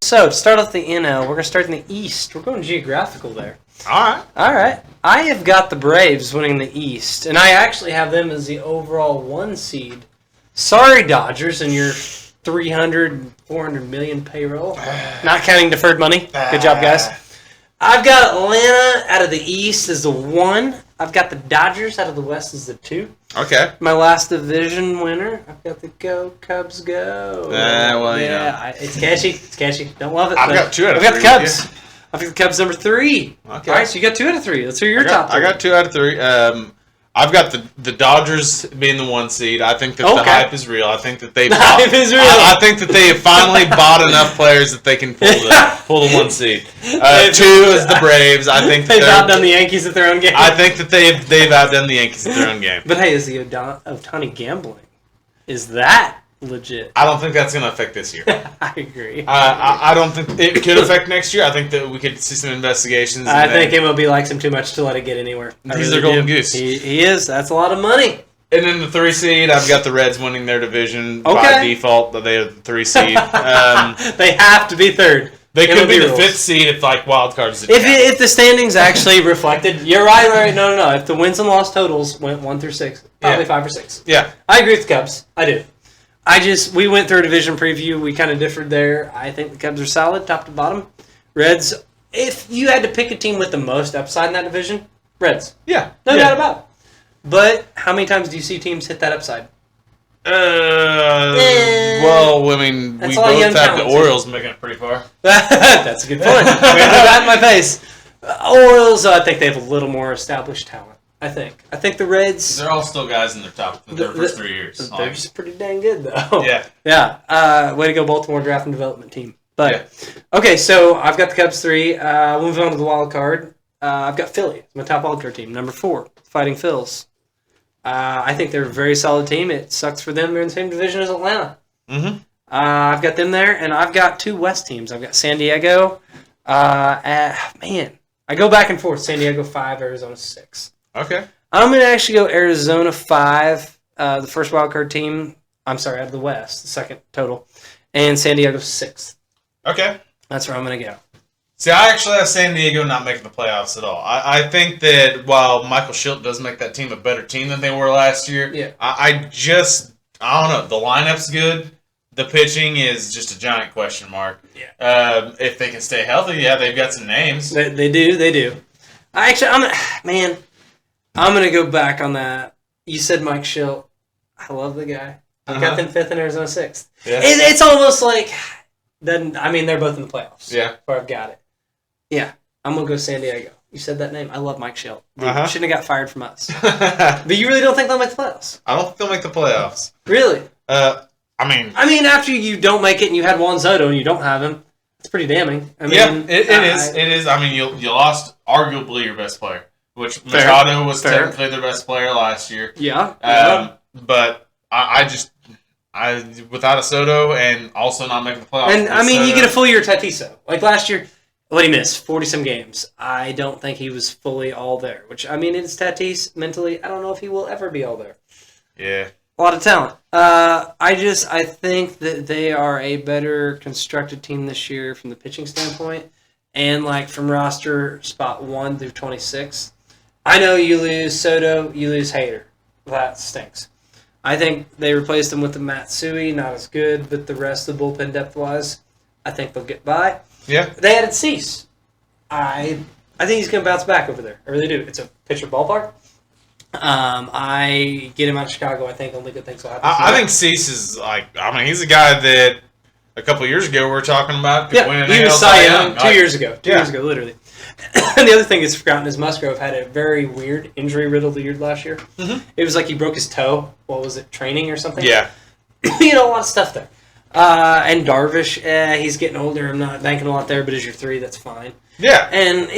So, to start off the NL, we're going to start in the East. We're going geographical there. All right. I have got the Braves winning the East, and I actually have them as the overall 1 seed. Sorry, Dodgers, and your 300, 400 million payroll. Not counting deferred money. Good job, guys. I've got Atlanta out of the East as the 1. I've got the Dodgers out of the West as the 2. Okay. My last division winner, I've got the Go Cubs Go. It's catchy. Don't love it. I've got 2 out of 3. I've got the Cubs. I've got the Cubs number 3. Okay. All right, so you got 2 out of 3. Let's hear your top 3. I got 2 out of 3. I've got the Dodgers being the 1 seed. I think that the hype is real. I think that they hype is real. I think that they have finally bought enough players that they can pull the 1 seed. 2 is the Braves. I think that they've outdone the Yankees at their own game. I think that they've outdone the Yankees at their own game. But hey, is the Ohtani gambling? Is that legit? I don't think that's going to affect this year. I agree. I don't think it could affect next year. I think that we could see some investigations. I think MLB likes him too much to let it get anywhere. He's their golden goose. He is. That's a lot of money. And then the 3 seed, I've got the Reds winning their division by default. They are the 3 seed. They have to be 3rd. They could be the 5th seed if wild cards. If the standings actually reflected, you're right. No. If the wins and loss totals went 1 through 6, probably 5 or 6. Yeah, I agree with the Cubs. I do. We went through a division preview. We kind of differed there. I think the Cubs are solid, top to bottom. Reds, if you had to pick a team with the most upside in that division, Reds. Yeah. No doubt about it. But how many times do you see teams hit that upside? Well, I mean, we both have the Orioles making it pretty far. That's a good point. We have that in my face. Orioles, I think they have a little more established talent. I think the Reds... They're all still guys in their first 3 years. They're just pretty dang good, though. Yeah. Yeah. Way to go, Baltimore draft and development team. But, okay, so I've got the Cubs 3. We'll move on to the wild card. I've got Philly, my top wild card team. Number 4, Fighting Phils. I think they're a very solid team. It sucks for them. They're in the same division as Atlanta. Mm-hmm. I've got them there, and I've got 2 West teams. I've got San Diego. I go back and forth. San Diego 5, Arizona 6. Okay. I'm going to actually go Arizona 5, the first wildcard team. I'm sorry, out of the West, the 2nd total. And San Diego 6th. Okay. That's where I'm going to go. See, I actually have San Diego not making the playoffs at all. I think that while Michael Schilt does make that team a better team than they were last year, I don't know. The lineup's good. The pitching is just a giant question mark. Yeah. If they can stay healthy, they've got some names. They do. I'm going to go back on that. You said Mike Schilt. I love the guy. I've got them 5th and Arizona 6th. Yeah. It's almost like, they're both in the playoffs. Yeah. Where I've got it. Yeah. I'm going to go San Diego. You said that name. I love Mike Schilt. Shouldn't have got fired from us. But you really don't think they'll make the playoffs? I don't think they'll make the playoffs. Really? I mean, after you don't make it and you had Juan Soto and you don't have him, it's pretty damning. It is. I mean, you lost arguably your best player. Which Machado was technically their best player last year. Yeah. But I without a Soto and also not making the playoffs. And you get a full year of Tatis. Like last year, what he missed 40-some games. I don't think he was fully all there. Which it's Tatis mentally. I don't know if he will ever be all there. Yeah. A lot of talent. I think that they are a better constructed team this year from the pitching standpoint, and from roster spot 1 through 26. I know you lose Soto, you lose Hader. That stinks. I think they replaced him with the Matsui, not as good, but the rest of the bullpen depth-wise, I think they'll get by. Yeah. They added Cease. I think he's going to bounce back over there. I really do. It's a pitcher ballpark. I get him out of Chicago. I think only good things will happen. I think Cease is he's a guy that a couple of years ago we were talking about could win an he was Cy Young 2 years ago. 2 years ago, literally. And the other thing is forgotten is Musgrove had a very weird injury-riddled year last year. Mm-hmm. It was like he broke his toe. What was it, training or something? Yeah. A lot of stuff there. And Darvish, he's getting older. I'm not banking a lot there, but as your 3, that's fine. Yeah. And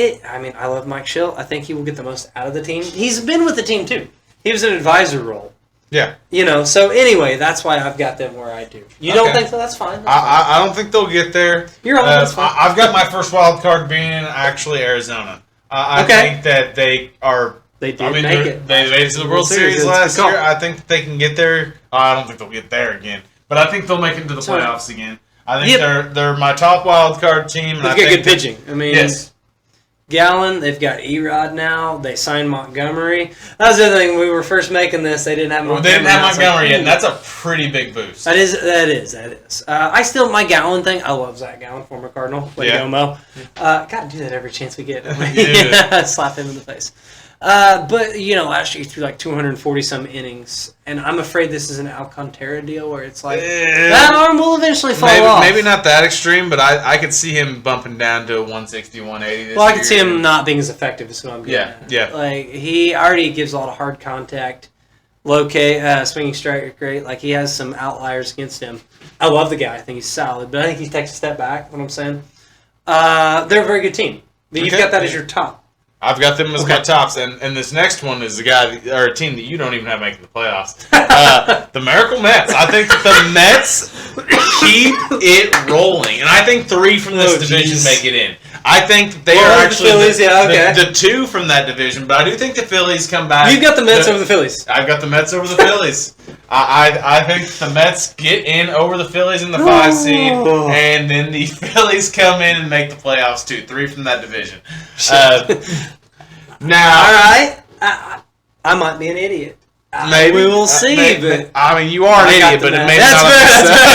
I love Mike Schilt. I think he will get the most out of the team. He's been with the team, too. He was in an advisor role. Yeah. So anyway, that's why I've got them where I do. You don't think so? That's fine. I don't think they'll get there. You're on. That's fine. I've got my first wild card being actually Arizona. I think that they are. They did make it. They made it to the World Series last year. I think that they can get there. I don't think they'll get there again, but I think they'll make it to the playoffs again. I think they're my top wild card team. They've got good pitching. I mean, yes. Gallen, they've got Erod now. They signed Montgomery. That was the other thing. When we were first making this, they didn't have Montgomery. They didn't have Montgomery yet, and that's a pretty big boost. That is. I still, my Gallen thing, I love Zach Gallen, former Cardinal. Way to go, Mo. Gotta do that every chance we get. Slap him in the face. But, last year he threw like 240-some innings, and I'm afraid this is an Alcantara deal where it's like, that arm will eventually fall off. Maybe not that extreme, but I could see him bumping down to 160, 180 this year. Well, I could see him not being as effective as what I'm getting at. Yeah. Like, he already gives a lot of hard contact, low swinging strike rate. Like, he has some outliers against him. I love the guy. I think he's solid, but I think he takes a step back, what I'm saying. They're a very good team. You've got that as your top. I've got them as my tops, and this next one is a team that you don't even have making the playoffs. The Miracle Mets. I think the Mets keep it rolling, and I think 3 from this division make it in. I think that they are actually the 2 from that division, but I do think the Phillies come back. You've got the Mets over the Phillies. I've got the Mets over the Phillies. I think the Mets get in over the Phillies in the 5 seed, and then the Phillies come in and make the playoffs too. 3 from that division. Now, all right, I might be an idiot. Maybe we will see. But I mean, you are an idiot, but it may not. That's fair.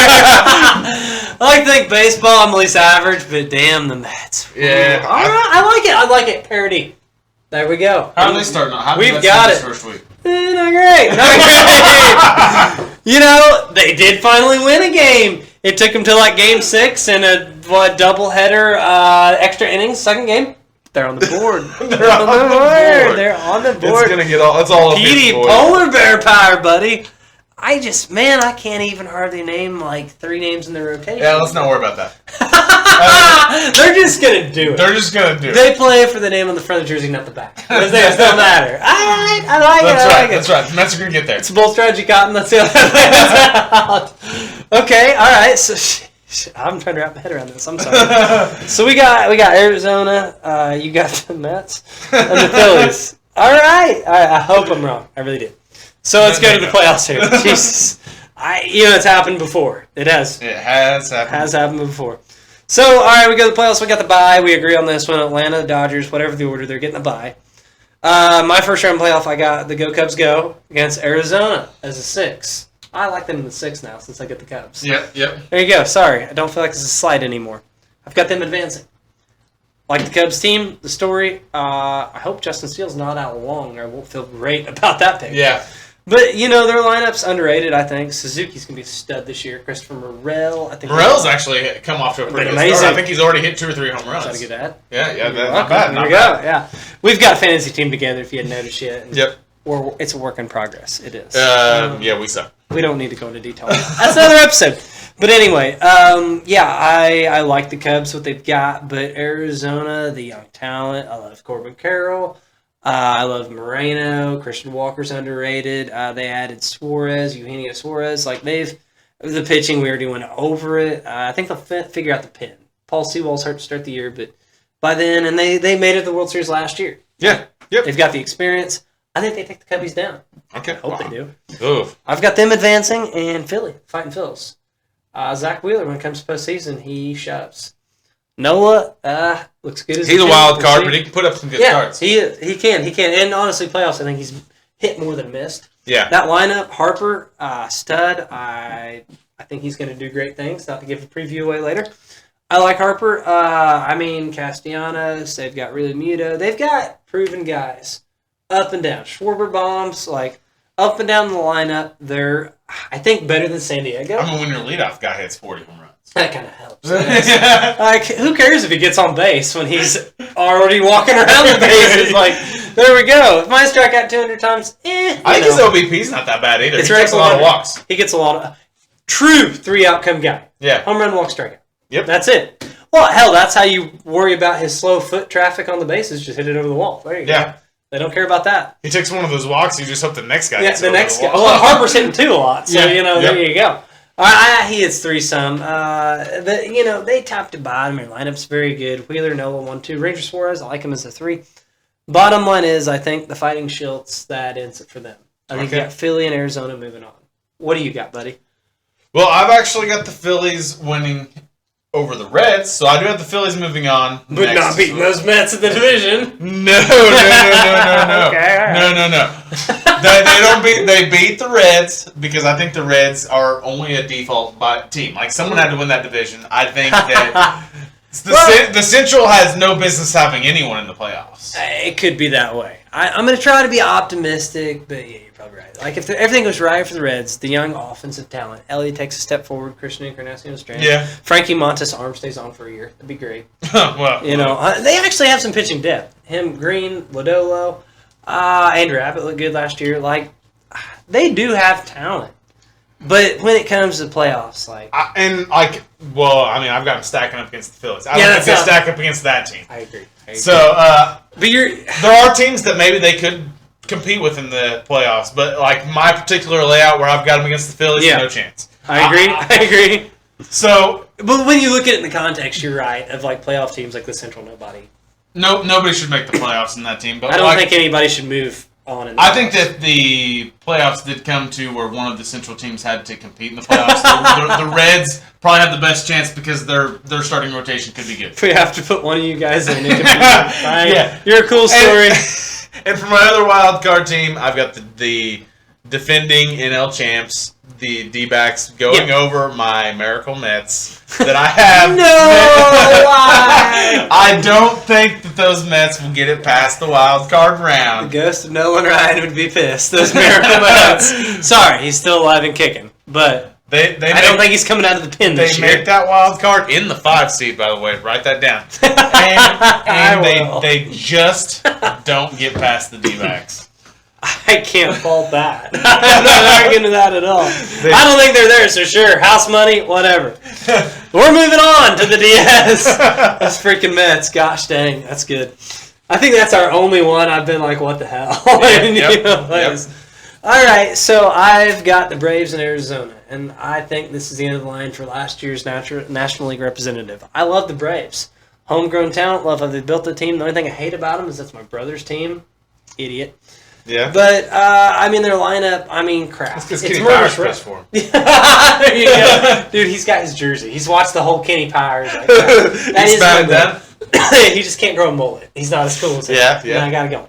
I like to think baseball. I'm at least average, but damn the Mets. Yeah, all right, I like it. Parody. There we go. How are they starting? We've got it. First week? Not great. They did finally win a game. It took them to like game 6 and a doubleheader, extra innings, second game. They're on the board. They're on the board. They're on the board. It's gonna get all. It's all. Petey, polar bear power, buddy. I can't even hardly name like 3 names in the rotation. Yeah, let's not worry about that. They're just gonna do it. They're just gonna do it. They play for the name on the front of the jersey, not the back. It doesn't matter. All right, I like it. That's right. The Mets are gonna get there. It's a bold strategy, Cotton. Let's see how that plays out. Okay, all right. So. I'm trying to wrap my head around this. I'm sorry. So we got Arizona. You got the Mets and the Phillies. All right. I hope I'm wrong. I really did. So let's go to the playoffs here. Jesus, it's happened before. It has. It has happened. Has happened before. So all right, we go to the playoffs. We got the bye. We agree on this one. Atlanta, Dodgers, whatever the order, they're getting a bye. My first round playoff, I got the Go Cubs go against Arizona as a 6. I like them in the 6 now since I get the Cubs. Yep. There you go. Sorry, I don't feel like it's a slide anymore. I've got them advancing. Like the Cubs team, the story. I hope Justin Steele's not out long, or I won't feel great about that pick. Yeah. But their lineup's underrated. I think Suzuki's gonna be a stud this year. Christopher Morel, I think. Morel's actually come off to a pretty good start. I think he's already hit 2 or 3 home runs. Is that a good ad? Yeah. Not bad. There we go. Yeah, we've got a fantasy team together. If you hadn't noticed yet. Yep. It's a work in progress. It is. Yeah, we suck. We don't need to go into detail. That's another episode. But anyway, I like the Cubs, what they've got. But Arizona, the young talent. I love Corbin Carroll. I love Moreno. Christian Walker's underrated. They added Eugenio Suarez. The pitching, we already went over it. I think they'll figure out the pin. Paul Sewell's hurt to start the year, but by then, and they made it to the World Series last year. Yeah. Yep. They've got the experience. I think they take the Cubbies down. Okay. I hope they do. Oof. I've got them advancing and Philly, fighting Phils. Zach Wheeler, when it comes to postseason, he shoves. Noah, looks good as he's a wild card, but he can put up some good starts. He can. And honestly, playoffs, I think he's hit more than missed. Yeah. That lineup, Harper, stud, I think he's going to do great things. Not to give a preview away later. I like Harper. Castellanos, they've got really Muto. They've got proven guys. Up and down. Schwarber bombs, up and down the lineup. They're, I think, better than San Diego. When your leadoff guy hits 40 home runs. That kind of helps. Who cares if he gets on base when he's already walking around the bases? There we go. If mine strike out 200 times, I think his OBP's not that bad either. He takes a lot of walks. He gets a lot of... True 3-outcome guy. Yeah. Home run, walk, strikeout. Yep. That's it. Well, hell, that's how you worry about his slow foot traffic on the bases. Just hit it over the wall. There you go. Yeah. They don't care about that. He takes one of those walks. You just hope the next guy gets the next guy. Well, Harper's hitting 2 a lot. So, there you go. He hits 3-some. They top to bottom. Their lineup's very good. Wheeler, Noah, 1-2. Ranger Suarez, I like him as a 3. Bottom line is, I think the Fighting Schilts, that ends it for them. I think you got Philly and Arizona moving on. What do you got, buddy? Well, I've actually got the Phillies winning over the Reds, so I do have the Phillies moving on. But not beating those Mets in the division. No. Okay, all right. No. They don't beat. They beat the Reds because I think the Reds are only a default team. Like someone had to win that division. I think that the Central has no business having anyone in the playoffs. It could be that way. I'm going to try to be optimistic, but yeah, you're probably right. Like if everything goes right for the Reds, the young offensive talent, Elliott takes a step forward, Christian Encarnacion's strength. Yeah. Frankie Montas' arm stays on for a year. That'd be great. Well, they actually have some pitching depth. Him, Green, Lodolo, Andrew Abbott looked good last year. Like they do have talent, but when it comes to the playoffs, I've got them stacking up against the Phillies. I don't think they stack up against that team. I agree. So, but there are teams that maybe they could compete with in the playoffs, but like my particular layout where I've got them against the Phillies, no chance. I agree. So, but when you look at it in the context, you're right. Of like playoff teams like the Central, nobody should make the playoffs in that team. But I don't think anybody should move on. I think that the playoffs did come to where one of the Central teams had to compete in the playoffs. the Reds probably have the best chance because their starting rotation could be good. If we have to put one of you guys in, it could be fine. Yeah, you're a cool story. And for my other wild card team, I've got the defending NL champs, the D-backs, going over my Miracle Mets that I have. Why? I don't think that those Mets will get it past the wild card round. The ghost of Nolan Ryan would be pissed. Those Miracle Mets. Sorry, he's still alive and kicking, but I don't think he's coming out of the pin this year. They make that wild card in the 5 seed, by the way. Write that down. And they just don't get past the D-backs. I can't fault that. I'm not arguing to that at all. I don't think they're there, so sure, house money, whatever. We're moving on to the DS. Those freaking Mets. Gosh dang, that's good. I think that's our only one I've been like, what the hell? Yep. All right, so I've got the Braves in Arizona, and I think this is the end of the line for last year's National League representative. I love the Braves. Homegrown talent, love how they built the team. The only thing I hate about them is that's my brother's team. Idiot. Yeah. But, their lineup, crap. It's because Kenny Powers pressed for him. There you go. Dude, he's got his jersey. He's watched the whole Kenny Powers. Like that. He just can't grow a mullet. He's not as cool as him. Yeah. I gotta go.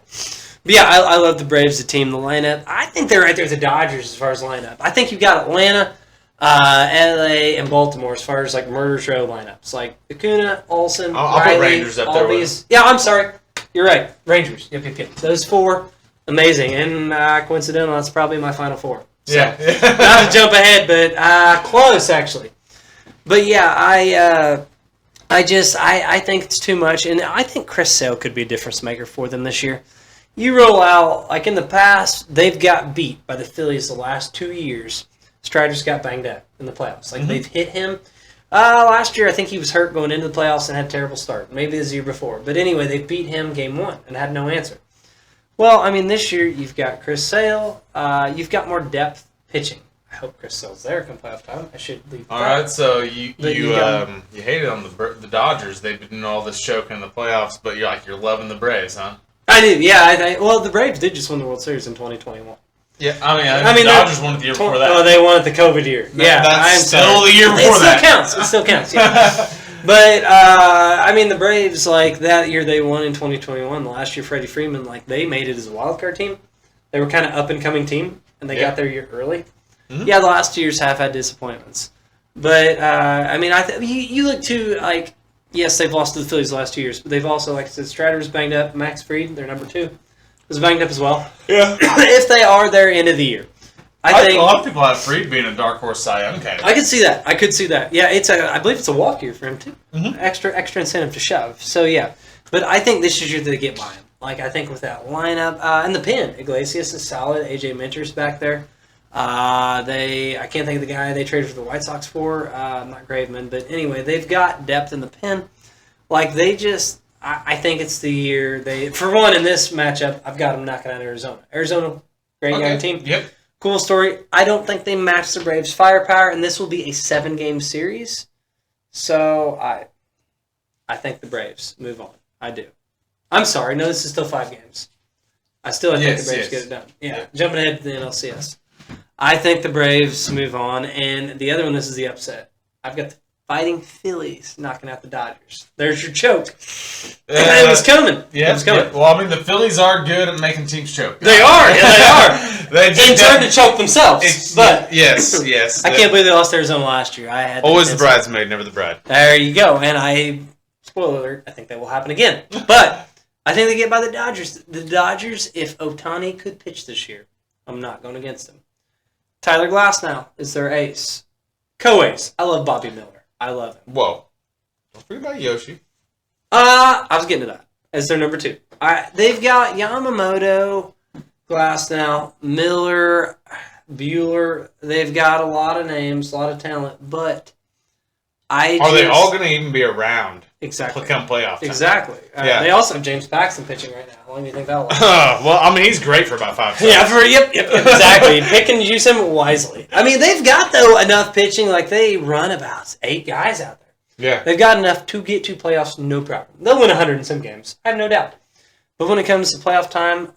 But yeah, I love the Braves, the team, the lineup. I think they're right there with the Dodgers as far as lineup. I think you've got Atlanta, LA, and Baltimore as far as like murder show lineups. Like Acuna, Olsen, I'll Riley, put Rangers up there with them. Yeah, I'm sorry. You're right. Rangers. Yep. Those 4, amazing. And coincidental, that's probably my final 4. So, not to jump ahead, but close, actually. But yeah, I think it's too much. And I think Chris Sale could be a difference maker for them this year. You roll out, like in the past, they've got beat by the Phillies the last 2 years. Strider's got banged up in the playoffs. Like, they've hit him. Last year, I think he was hurt going into the playoffs and had a terrible start. Maybe the year before. But anyway, they beat him game 1 and had no answer. Well, this year, you've got Chris Sale. You've got more depth pitching. I hope Chris Sale's there come playoff time. I should leave. All right, so you hated on the Dodgers. They've been doing all this choking in the playoffs, but you're loving the Braves, huh? I do, yeah. Well, the Braves did just win the World Series in 2021. Yeah, the Dodgers won it the year before that. Oh, they won it the COVID year. That's still the year before that. It still counts, yeah. But, the Braves, like, that year they won in 2021, the last year Freddie Freeman, like, they made it as a wild card team. They were kind of up-and-coming team, and they got their year early. Mm-hmm. Yeah, the last 2 years have had disappointments. But, you look to, like, yes, they've lost to the Phillies the last 2 years, but they've also, like I said, Strider was banged up. Max Fried, their number 2, was banged up as well. Yeah. If they are their end of the year. I think a lot of people have Fried being a dark horse Cy Young candidate. I could see that. Yeah, I believe it's a walk year for him, too. Mm-hmm. Extra incentive to shove. So, yeah. But I think this is year they get by him. Like, I think with that lineup, and the pin, Iglesias is solid. AJ Minter's back there. I can't think of the guy they traded for the White Sox for, not Graveman, but anyway, they've got depth in the pen. Like, I think it's the year for one, in this matchup, I've got them knocking out Arizona. Arizona, great young team. Yep. Cool story. I don't think they match the Braves' firepower, and this will be a 7-game series. So, I think the Braves move on. I do. I'm sorry. No, this is still 5 games. I think the Braves get it done. Yeah, jumping ahead to the NLCS. I think the Braves move on. And the other one, this is the upset. I've got the Fighting Phillies knocking out the Dodgers. There's your choke. It was coming. Yeah, it was coming. Yeah. Well, I mean, the Phillies are good at making teams choke. They are. Yeah, they are. In turn to choke themselves. But yes. I can't believe they lost Arizona last year. I had always the bridesmaid, never the bride. There you go. And spoiler alert, I think that will happen again. But I think they get by the Dodgers. The Dodgers, if Ohtani could pitch this year, I'm not going against him. Tyler Glasnow is their ace. Co-ace. I love Bobby Miller. I love him. Whoa. Don't forget about Yoshi. I was getting to that as their number 2. They've got Yamamoto, Glasnow, Miller, Buehler. They've got a lot of names, a lot of talent, but are they all going to even be around? Exactly. Come playoff time? Exactly. They also have James Paxton pitching right now. How long do you think that'll last? Well, I mean, he's great for about 5 seconds. Yeah, exactly. Pick and use him wisely. I mean, they've got, though, enough pitching. Like, they run about 8 guys out there. Yeah. They've got enough to get to playoffs, no problem. They'll win 100 in some games. I have no doubt. But when it comes to playoff time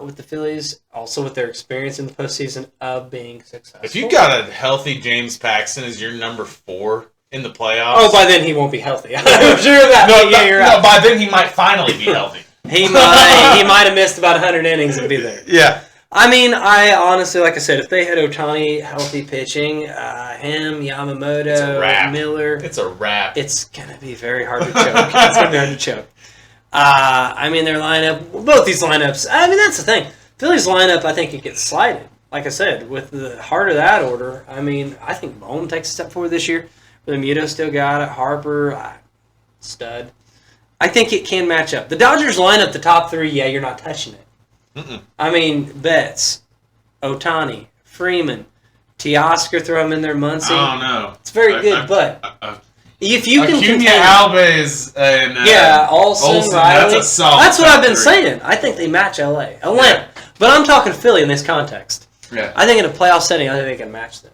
with the Phillies, also with their experience in the postseason of being successful. If you got a healthy James Paxton as your number 4 in the playoffs. Oh, by then he won't be healthy. I'm sure of that. No, by then he might finally be healthy. He might have missed about 100 innings and be there. Yeah. I mean, I honestly, like I said, if they had Ohtani healthy pitching, him, Yamamoto, Miller. It's a wrap. It's going to be very hard to choke. I mean, their lineup, both these lineups, I mean, that's the thing. Philly's lineup, I think it gets slighted. Like I said, with the heart of that order, I mean, I think Bone takes a step forward this year. Muto still got it. Harper, stud. I think it can match up. The Dodgers line up the top 3, you're not touching it. Mm-mm. I mean, Betts, Ohtani, Freeman, Teoscar, throw him in there, Muncy. Oh, no. It's very good, but if you can contain... Alves and... Olsen, Riley. That's what I've been saying. I think they match Atlanta. Yeah. But I'm talking Philly in this context. Yeah. I think in a playoff setting, I think they can match them.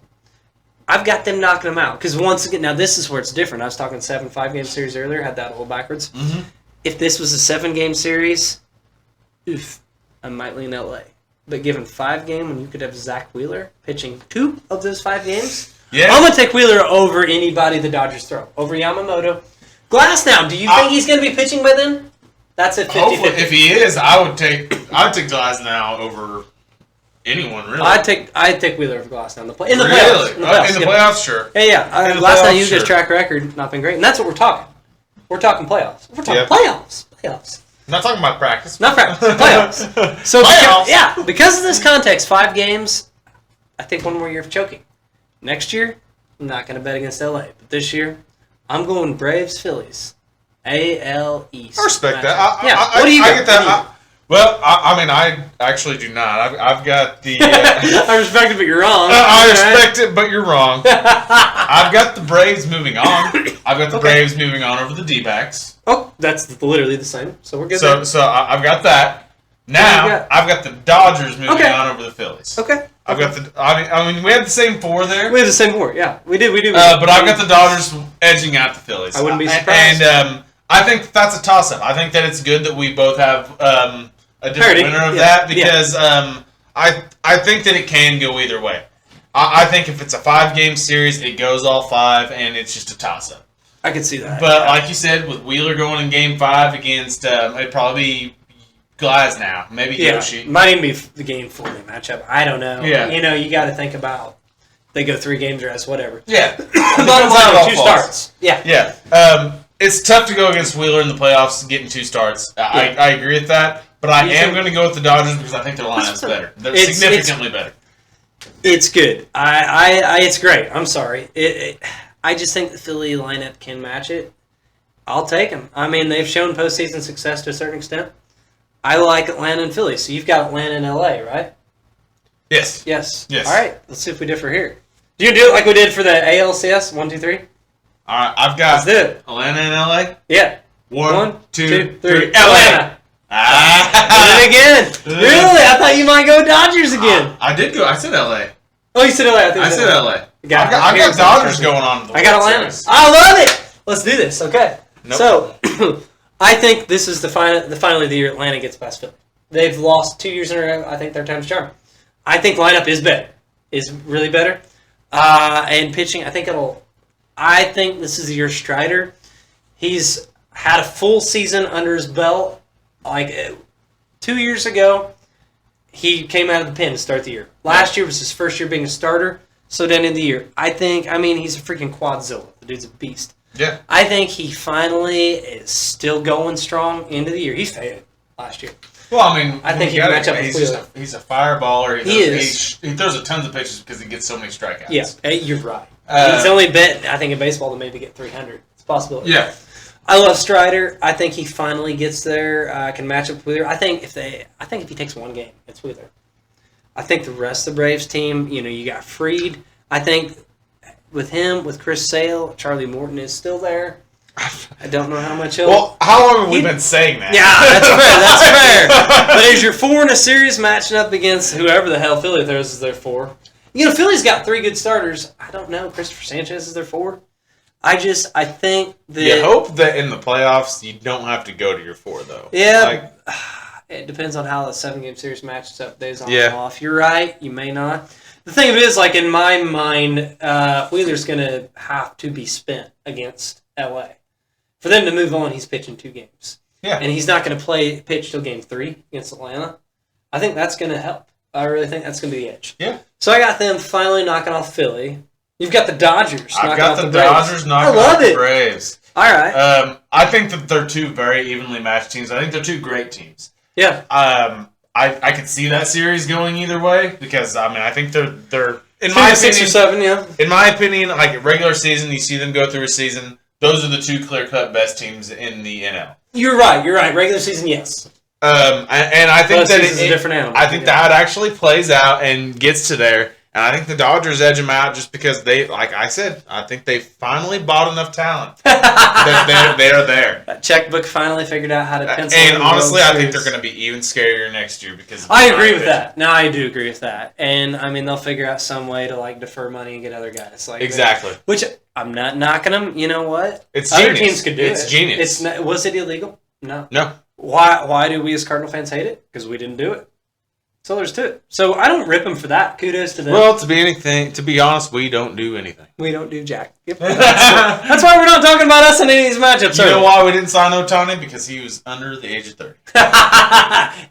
I've got them knocking them out. Because once again, now this is where it's different. I was talking 7 5-game series earlier. Had that a little backwards. Mm-hmm. If this was a 7-game series, I might lean LA. But given 5-game, when you could have Zach Wheeler pitching 2 of those 5 games, I'm going to take Wheeler over anybody the Dodgers throw. Over Yamamoto. Glasnow, do you think he's going to be pitching by then? That's a 50-50. Hopefully, if he is, I'd take Glasnow over... anyone, really. I'd take Wheeler over Glasnow in the playoffs. In the playoffs, sure. Yeah. Glasnow used his track record, not been great, and that's what we're talking. We're talking playoffs. We're talking playoffs. I'm not talking about practice. Not practice. Playoffs. So because of this context, 5 games. I think one more year of choking. Next year, I'm not going to bet against LA, but this year, I'm going Braves Phillies. AL East. I respect that. What do you get that? Well, I mean, I actually do not. I've got the... I respect it, but you're wrong. I respect it, but you're wrong. I've got the Braves moving on. I've got the Braves moving on over the D-backs. Oh, that's literally the same. So we're good So I've got that. Now, I've got the Dodgers moving on over the Phillies. Okay. I've got the... I mean, we had the same 4 there. We have the same 4, yeah. We do. But I've got the Dodgers edging out the Phillies. I wouldn't be surprised. And I think that's a toss-up. I think that it's good that we both have... a different winner of that because I think that it can go either way. I think if it's a 5-game series, it goes all 5, and it's just a toss-up. I could see that. But like you said, with Wheeler going in Game 5 against, it'd probably be Glasnow, maybe Yoshi. Might even be the Game 4 matchup. I don't know. Yeah. You got to think about they go 3 games or else, whatever. Yeah. Bottom line, 2 starts. Yeah. Yeah. It's tough to go against Wheeler in the playoffs getting 2 starts. I agree with that. But I am going to go with the Dodgers because I think their lineup's better. They're significantly better. It's good. It's great. I'm sorry. I just think the Philly lineup can match it. I'll take them. I mean, they've shown postseason success to a certain extent. I like Atlanta and Philly. So you've got Atlanta and LA, right? Yes. All right. Let's see if we differ here. Do you do it like we did for the ALCS? 1, 2, 3. All right. I've got Let's do it. Atlanta and LA. Yeah. 1, 2, 3. Atlanta. Did it again. Really? I thought you might go Dodgers again. I did go. I said LA. Oh, you said LA. I said LA. I got Dodgers going on. I got Atlanta. I love it. Let's do this. Okay. Nope. So, I think this is the final of the year Atlanta gets past Philly. They've lost 2 years in a row. I think their time's charm. I think lineup is better. Is really better. And pitching, I think this is the year Strider. He's had a full season under his belt. Like 2 years ago, he came out of the pen to start the year. Last year was his first year being a starter. So then in the year, he's a freaking quadzilla. The dude's a beast. Yeah. I think he finally is still going strong into the year. He's faded last year. Well, I mean, I think he can match up with Wheeler. He's a fireballer. He throws a tons of pitches because he gets so many strikeouts. Yeah, you're right. He's only bet, I think, in baseball to maybe get 300. It's a possibility. Yeah. I love Strider. I think he finally gets there. Can match up with Wheeler. I think if he takes one game, it's Wheeler. I think the rest of the Braves team, you got Fried. I think with him, with Chris Sale, Charlie Morton is still there. I don't know how much he'll... Well, how long have we been saying that? Yeah, that's fair. But as you're 4 in a series matching up against whoever the hell Philly throws is their 4. Philly's got 3 good starters. I don't know. Christopher Sanchez is their 4. I think that... You hope that in the playoffs you don't have to go to your 4, though. Yeah, it depends on how the 7-game series matches up days on and off. You're right. You may not. The thing of it is, in my mind, Wheeler's going to have to be spent against L.A. For them to move on, he's pitching 2 games. Yeah. And he's not going to pitch till game 3 against Atlanta. I think that's going to help. I really think that's going to be the edge. Yeah. So I got them finally knocking off Philly. You've got the Dodgers knocking off the Dodgers knocking off the Braves. All right. I think that they're 2 very evenly matched teams. I think they're 2 great teams. Yeah. I could see that series going either way because I think they're in my opinion 6 or 7. Yeah. In my opinion, regular season, you see them go through a season. Those are the 2 clear-cut best teams in the NL. You're right. Regular season, yes. And I think that it's a different animal. I think that actually plays out and gets to there. And I think the Dodgers edge them out just because they, like I said, I think they finally bought enough talent. they're there. That checkbook finally figured out how to pencil. And honestly, I think they're going to be even scarier next year because I agree with that. No, I do agree with that. And they'll figure out some way to defer money and get other guys. Exactly. Which I'm not knocking them. You know what? It's other genius. teams could do it. It's genius. Was it illegal? No. No. Why do we as Cardinal fans hate it? Because we didn't do it. So there's 2. So I don't rip them for that. Kudos to them. Well, to be honest, we don't do anything. We don't do jack. Yep. That's why we're not talking about us in any of these matchups. You know why we didn't sign Ohtani? Because he was under the age of 30.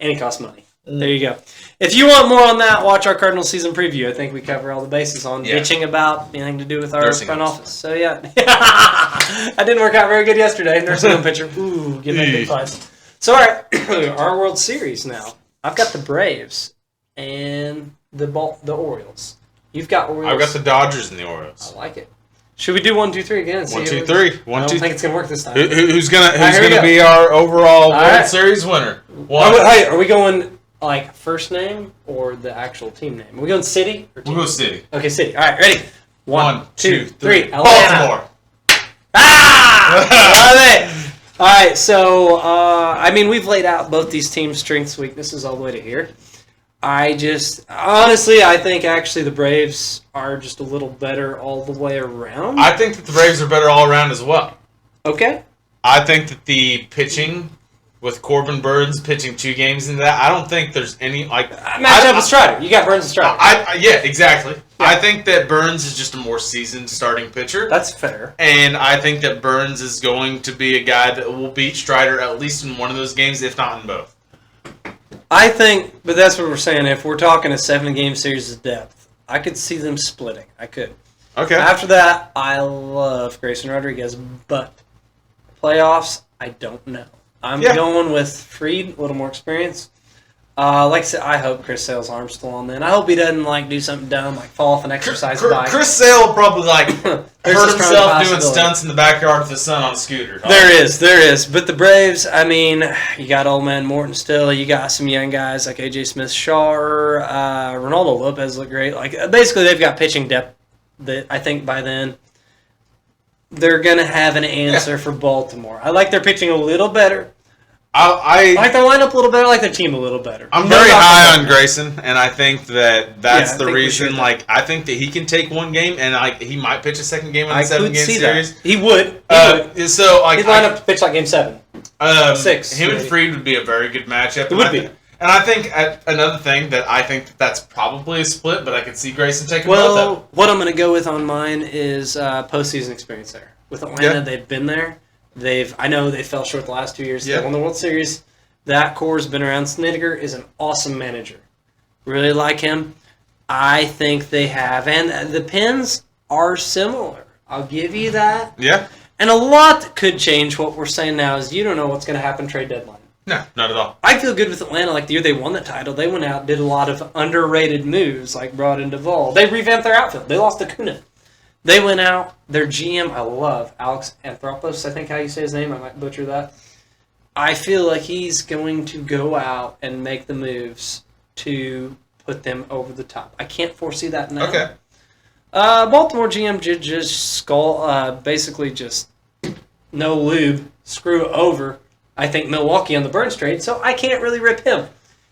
And he cost money. There you go. If you want more on that, watch our Cardinal season preview. I think we cover all the bases on bitching about anything to do with our front office. So, yeah. That didn't work out very good yesterday. Nursing home pitcher. Ooh, give that big prize. So, all right. Our World Series now. I've got the Braves and the Orioles. You've got Orioles. I've got the Dodgers and the Orioles. I like it. Should we do 1, 2, 3 again? 1, 2, 3. I don't think it's gonna work this time. Who's gonna be our overall World Series winner? Hey, are we going first name or the actual team name? Are we going city? Or team? We'll go city. Okay, city. All right, ready? 1, 2, 3. Atlanta. Baltimore. Love it. All right, so, we've laid out both these teams' strengths, weaknesses all the way to here. I think actually the Braves are just a little better all the way around. I think that the Braves are better all around as well. Okay. I think that the pitching, with Corbin Burns pitching 2 games into that, I don't think there's any, match up with Strider. You got Burns and Strider. Yeah, exactly. Yeah. I think that Burns is just a more seasoned starting pitcher. That's fair. And I think that Burns is going to be a guy that will beat Strider at least in one of those games, if not in both. I think, but that's what we're saying. If we're talking a 7-game series of depth, I could see them splitting. I could. Okay. After that, I love Grayson Rodriguez, but playoffs, I don't know. I'm going with Fried, a little more experience. Like I said, I hope Chris Sale's arm's still on then. I hope he doesn't do something dumb, fall off an exercise bike. Chris Sale will probably hurt himself doing stunts in the backyard with his son on a scooter. There is. But the Braves, you got old man Morton still. You got some young guys like AJ Smith-Shawver. Ronaldo Lopez look great. Basically, they've got pitching depth that I think by then they're going to have an answer for Baltimore. I like their pitching a little better. I like their lineup a little better. I like their team a little better. I'm very high on Grayson, and I think that's the reason. I think that he can take one game, and he might pitch a second game in the 7-game series. He would. So he'd line up to pitch game 7. 6. Him and Freed would be a very good matchup. It would be. And I think another thing that I think that's probably a split, but I could see Grayson taking both of them. What I'm going to go with on mine is postseason experience there. With Atlanta, they've been there. I know they fell short the last 2 years. They won the World Series. That core's been around. Snedeker is an awesome manager. Really like him. I think they have. And the Pens are similar. I'll give you that. Yeah. And a lot that could change. What we're saying now is you don't know what's going to happen trade deadline. No, not at all. I feel good with Atlanta. Like the year they won the title, they went out, did a lot of underrated moves, like brought in Duvall. They revamped their outfield. They lost Acuna. They went out. Their GM, I love, Alex Anthropoulos, I think how you say his name. I might butcher that. I feel like he's going to go out and make the moves to put them over the top. I can't foresee that now. Okay. Baltimore GM just basically just no lube, screw over. I think Milwaukee on the Burns trade, so I can't really rip him.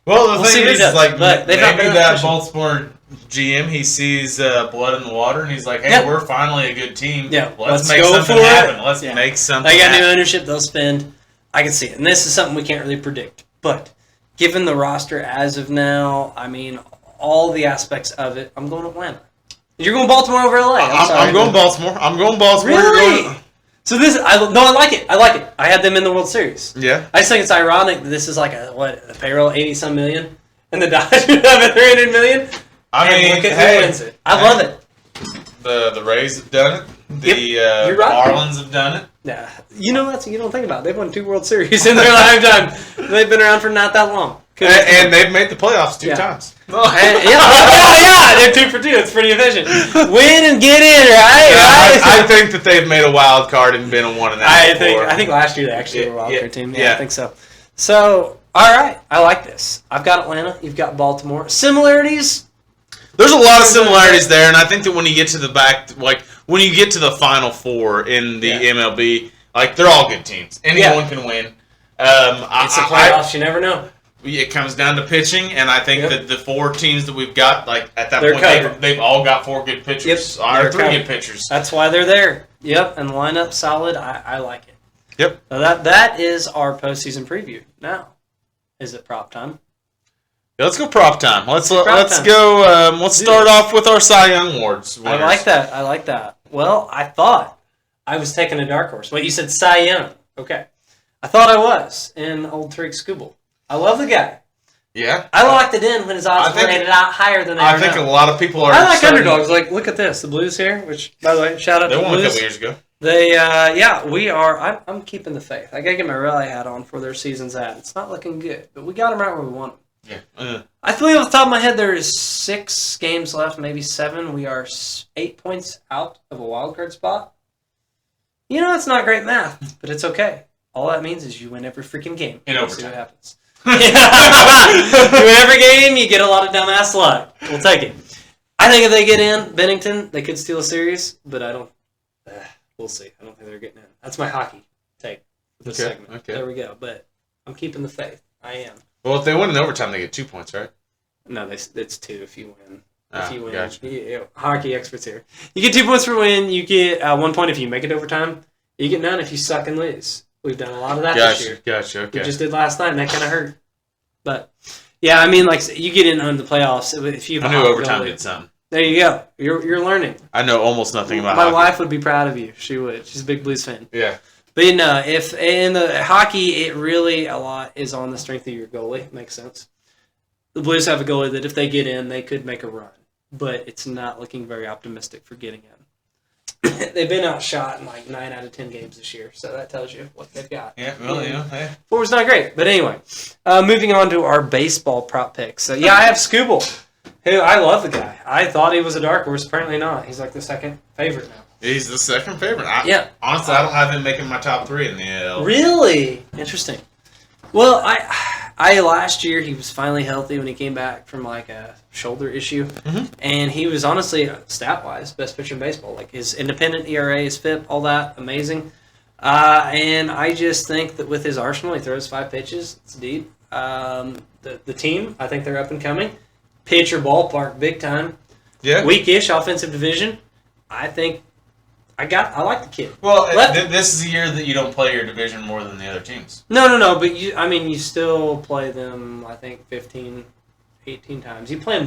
Well, the thing is, like, but maybe that Baltimore GM, he sees blood in the water, and he's like, hey, we're finally a good team. Yeah, let's make something happen. Let's make something happen. They got new ownership, they'll spend. I can see it. And this is something we can't really predict. But given the roster as of now, I mean, all the aspects of it, I'm going Atlanta. You're going Baltimore over LA. I'm going Baltimore. I'm going Baltimore. Really? So I like it. I like it. I had them in the World Series. Yeah. I just think it's ironic that this is like a payroll 80-some million, and the Dodgers have a $300 million. I mean, look at who wins it. I love it. The Rays have done it. The Marlins have done it. Yeah, you know that's you don't think about it. They've won 2 World Series in their lifetime. They've been around for not that long. And they've made the playoffs 2 times. They're 2 for 2. It's pretty efficient. Win and get in, right? I think that they've made a wild card and been a 1-0. I think last year they actually were a wild card team. Yeah, I think so. So, all right, I like this. I've got Atlanta. You've got Baltimore. Similarities. There's a lot of similarities there, and I think that when you get to when you get to the Final Four in the MLB, like they're all good teams. Anyone can win. It's the playoffs. You never know. It comes down to pitching, and I think that the 4 teams that we've got, like at that point, they've all got 4 good pitchers. Or 3 good pitchers. That's why they're there. Yep, and the lineup solid. I like it. Yep. So that is our postseason preview. Now, is it prop time? Yeah, let's go prop time. Let's go. Let's start off with our Cy Young Awards winners. I like that. Well, I thought I was taking a dark horse. Wait, you said Cy Young. Okay. I thought I was in old Tariq Skubal. I love the guy. Yeah. I locked it in when his odds were rated out higher than they are now. I think a lot of people are. I like underdogs. Like, look at this. The Blues here, which, by the way, shout out to the Blues. They won a couple years ago. We are. I'm keeping the faith. I got to get my rally hat on for their season's ad. It's not looking good, but we got them right where we want them. Yeah. I believe off the top of my head there is 6 games left, maybe 7. We are 8 points out of a wild card spot. You know, it's not great math, but it's okay. All that means is you win every freaking game. In overtime. See what happens. You win every game, you get a lot of dumbass luck. We'll take it. I think if they get in, Bennington, they could steal a series, but I don't. We'll see. I don't think they're getting in. That's my hockey take for this segment. Okay. There we go. But I'm keeping the faith. I am. Well, if they win in overtime, they get 2 points, right? No, it's 2 if you win. If you win, gotcha. Hockey experts here. You get 2 points for win. You get 1 point if you make it overtime. You get none if you suck and lose. We've done a lot of that this year. Gotcha. Okay. We just did last night, and that kind of hurt. But yeah, I mean, like you get in on the playoffs if you. I knew overtime did something. There you go. You're learning. I know almost nothing about. My hockey. wife would be proud of you. She would. She's a big Blues fan. Yeah. But if in the hockey, it really a lot is on the strength of your goalie. Makes sense. The Blues have a goalie that if they get in, they could make a run. But it's not looking very optimistic for getting in. They've been outshot in like 9 out of 10 games this year, so that tells you what they've got. Yeah, well, hey. Forward's not great. But anyway, moving on to our baseball prop picks. So, I have Skubal, who I love the guy. I thought he was a dark horse. Apparently not. He's like the second favorite now. He's the second favorite. Honestly, I don't have him making my top 3 in the AL. Really? Interesting. Well, I last year he was finally healthy when he came back from like a shoulder issue, and he was honestly stat wise best pitcher in baseball. Like his independent ERA, his FIP, all that amazing. And I just think that with his arsenal, he throws 5 pitches. It's deep. The team, I think they're up and coming. Pitcher ballpark, big time. Yeah. Weakish offensive division. I think I like the kid. Well, this is the year that you don't play your division more than the other teams. No. But you still play them. I think 15, 18 times. You play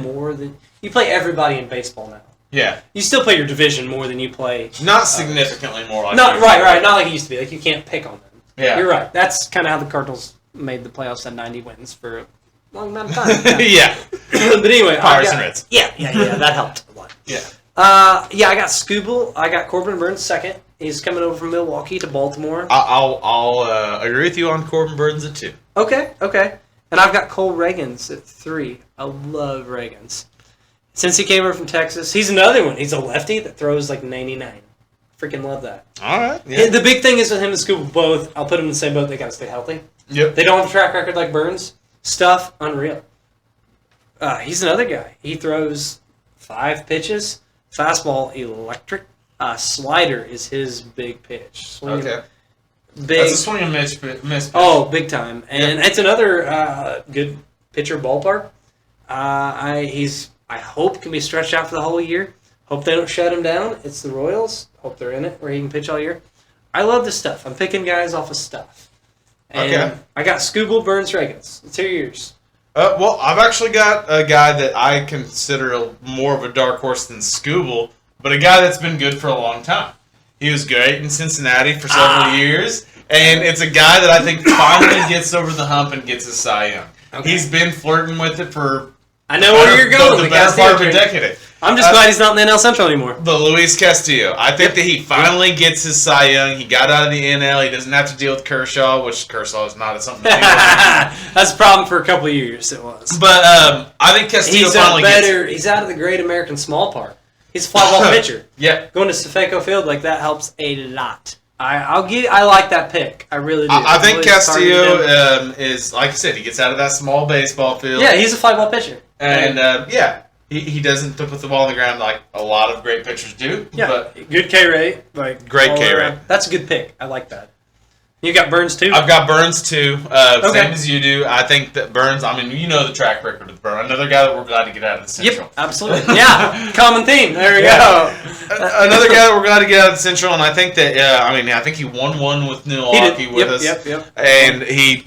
everybody in baseball now. Yeah. You still play your division more than you play. Not significantly more. Like not right. Not like it used to be. Like you can't pick on them. Yeah. You're right. That's kind of how the Cardinals made the playoffs at 90 wins for a long amount of time. Yeah. But anyway, Pirates and Reds. Yeah. That helped a lot. Yeah. I got Scooble. I got Corbin Burns second. He's coming over from Milwaukee to Baltimore. I'll agree with you on Corbin Burns at 2. Okay. And I've got Cole Reagans at 3. I love Reagans. Since he came over from Texas, he's another one. He's a lefty that throws like 99. Freaking love that. All right. Yeah. The big thing is with him and Scooble both, I'll put them in the same boat. They got to stay healthy. Yep. They don't have a track record like Burns. Stuff, unreal. He's another guy. He throws 5 pitches. Fastball, electric. Slider is his big pitch. Okay. Big. That's a swing and miss pitch. Oh, big time. And it's another good pitcher ballpark. I hope can be stretched out for the whole year. Hope they don't shut him down. It's the Royals. Hope they're in it where he can pitch all year. I love this stuff. I'm picking guys off of stuff. And okay. I got Scooble, Burns, Reagans. Let's hear yours. Well, I've actually got a guy that I consider more of a dark horse than Scooble, but a guy that's been good for a long time. He was great in Cincinnati for several years, and it's a guy that I think finally gets over the hump and gets his Cy Young. Okay. He's been flirting with it for I know where you're going. The better part of a decade. I'm just glad he's not in the NL Central anymore. The Luis Castillo. I think that he finally gets his Cy Young. He got out of the NL. He doesn't have to deal with Kershaw, which Kershaw is not something to deal with. That's a problem for a couple of years. It was. But I think Castillo finally gets it. He's out of the Great American Small Park. He's a fly ball pitcher. Yeah. Going to Safeco Field like that helps a lot. I like that pick. I really do. I think Castillo is, like I said, he gets out of that small baseball field. Yeah, he's a fly ball pitcher. And, he doesn't put the ball on the ground like a lot of great pitchers do. Yeah, but good K rate. Great K rate. That's a good pick. I like that. You got Burns too? I've got Burns too. Okay. Same as you do. I think that Burns, you know the track record of Burns. Another guy that we're glad to get out of the Central. Yep, absolutely. Yeah, common theme. There we go. Another guy that we're glad to get out of the Central, and I think that, I think he won one with Milwaukee with us. Yep. And he...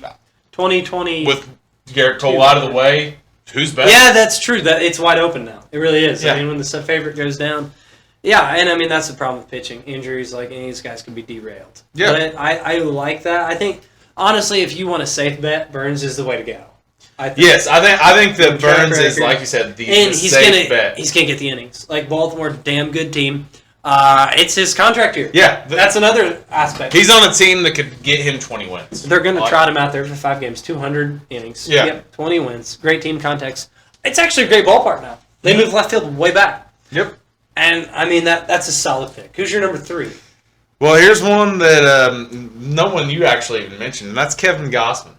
2020... With Garrett Cole out of the way, who's better? Yeah, that's true. It's wide open now. It really is. Yeah. When the favorite goes down... Yeah, and that's the problem with pitching. Injuries, like any of these guys can be derailed. Yeah. But I like that. I think, honestly, if you want a safe bet, Burns is the way to go. I think that Burns is, like you said, the safe bet. He's going to get the innings. Like, Baltimore, damn good team. It's his contract year. Yeah. That's another aspect. He's on a team that could get him 20 wins. They're going to trot him out there for 5 games, 200 innings. Yeah. Yep, 20 wins. Great team context. It's actually a great ballpark now. They moved left field way back. Yep. And, that's a solid pick. Who's your number 3? Well, here's one that no one you actually even mentioned, and that's Kevin Gossman.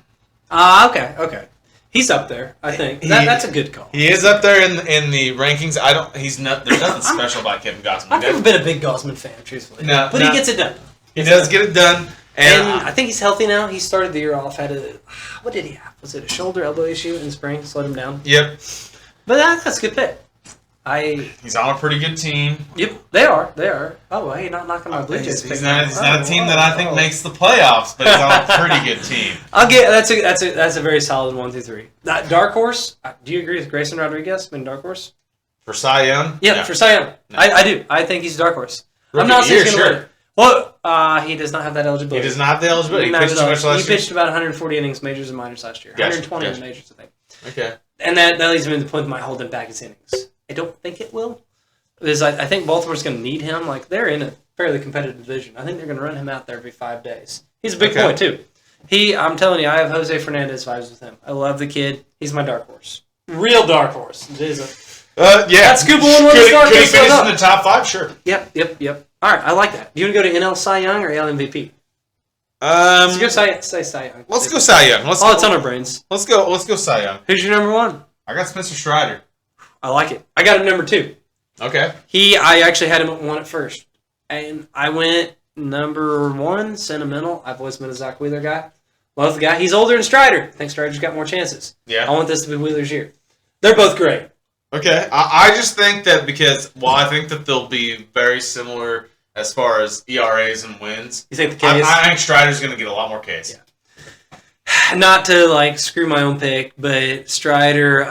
Okay. He's up there, I think. That's a good call. He is up there in the rankings. There's nothing special about Kevin Gossman. I've never been a big Gossman fan, truthfully. No, but he gets it done. He does get it done. And I think he's healthy now. He started the year off, what did he have? Was it a shoulder, elbow issue in spring? Slowed him down? Yep. But that's a good pick. He's on a pretty good team. Yep, they are. Oh, hey, not knocking my Blue Jays. He's not a team that I think makes the playoffs, but he's on a pretty good team. That's a very solid 1, 2, 3. Dark horse. Do you agree with Grayson Rodriguez in dark horse? For Cy Young? Yeah, no. for Cy Young. No. I do. I think he's a dark horse. Rookie I'm not saying he's sure. Win it. Well, he does not have that eligibility. He does not have the eligibility. He pitched too much last year. He pitched about 140 innings, majors and minors last year. 120 in majors, I think. Okay. And that leads me to the point that might hold him back his innings. I don't think it will. Because I think Baltimore's going to need him. Like, they're in a fairly competitive division. I think they're going to run him out there every 5 days. He's a big point, too. I'm telling you, I have Jose Fernandez vibes with him. I love the kid. He's my dark horse. Real dark horse. It is yeah. That's Scoop 1 Could he finish in the top 5? Sure. Yep. All right, I like that. Do you want to go to NL Cy Young or AL MVP? Let's go say Cy Young. Let's go Cy Young. It's on our brains. Let's go Cy Young. Who's your number 1? I got Spencer Strider. I like it. I got him number 2. Okay. I actually had him at 1 at first. And I went number 1, sentimental. I've always been a Zach Wheeler guy. Love the guy. He's older than Strider. I think Strider's got more chances. Yeah. I want this to be Wheeler's year. They're both great. Okay. I just think that because, I think that they'll be very similar as far as ERAs and wins. You think the K's? I think Strider's going to get a lot more Ks. Yeah. Not to like screw my own pick, but Strider,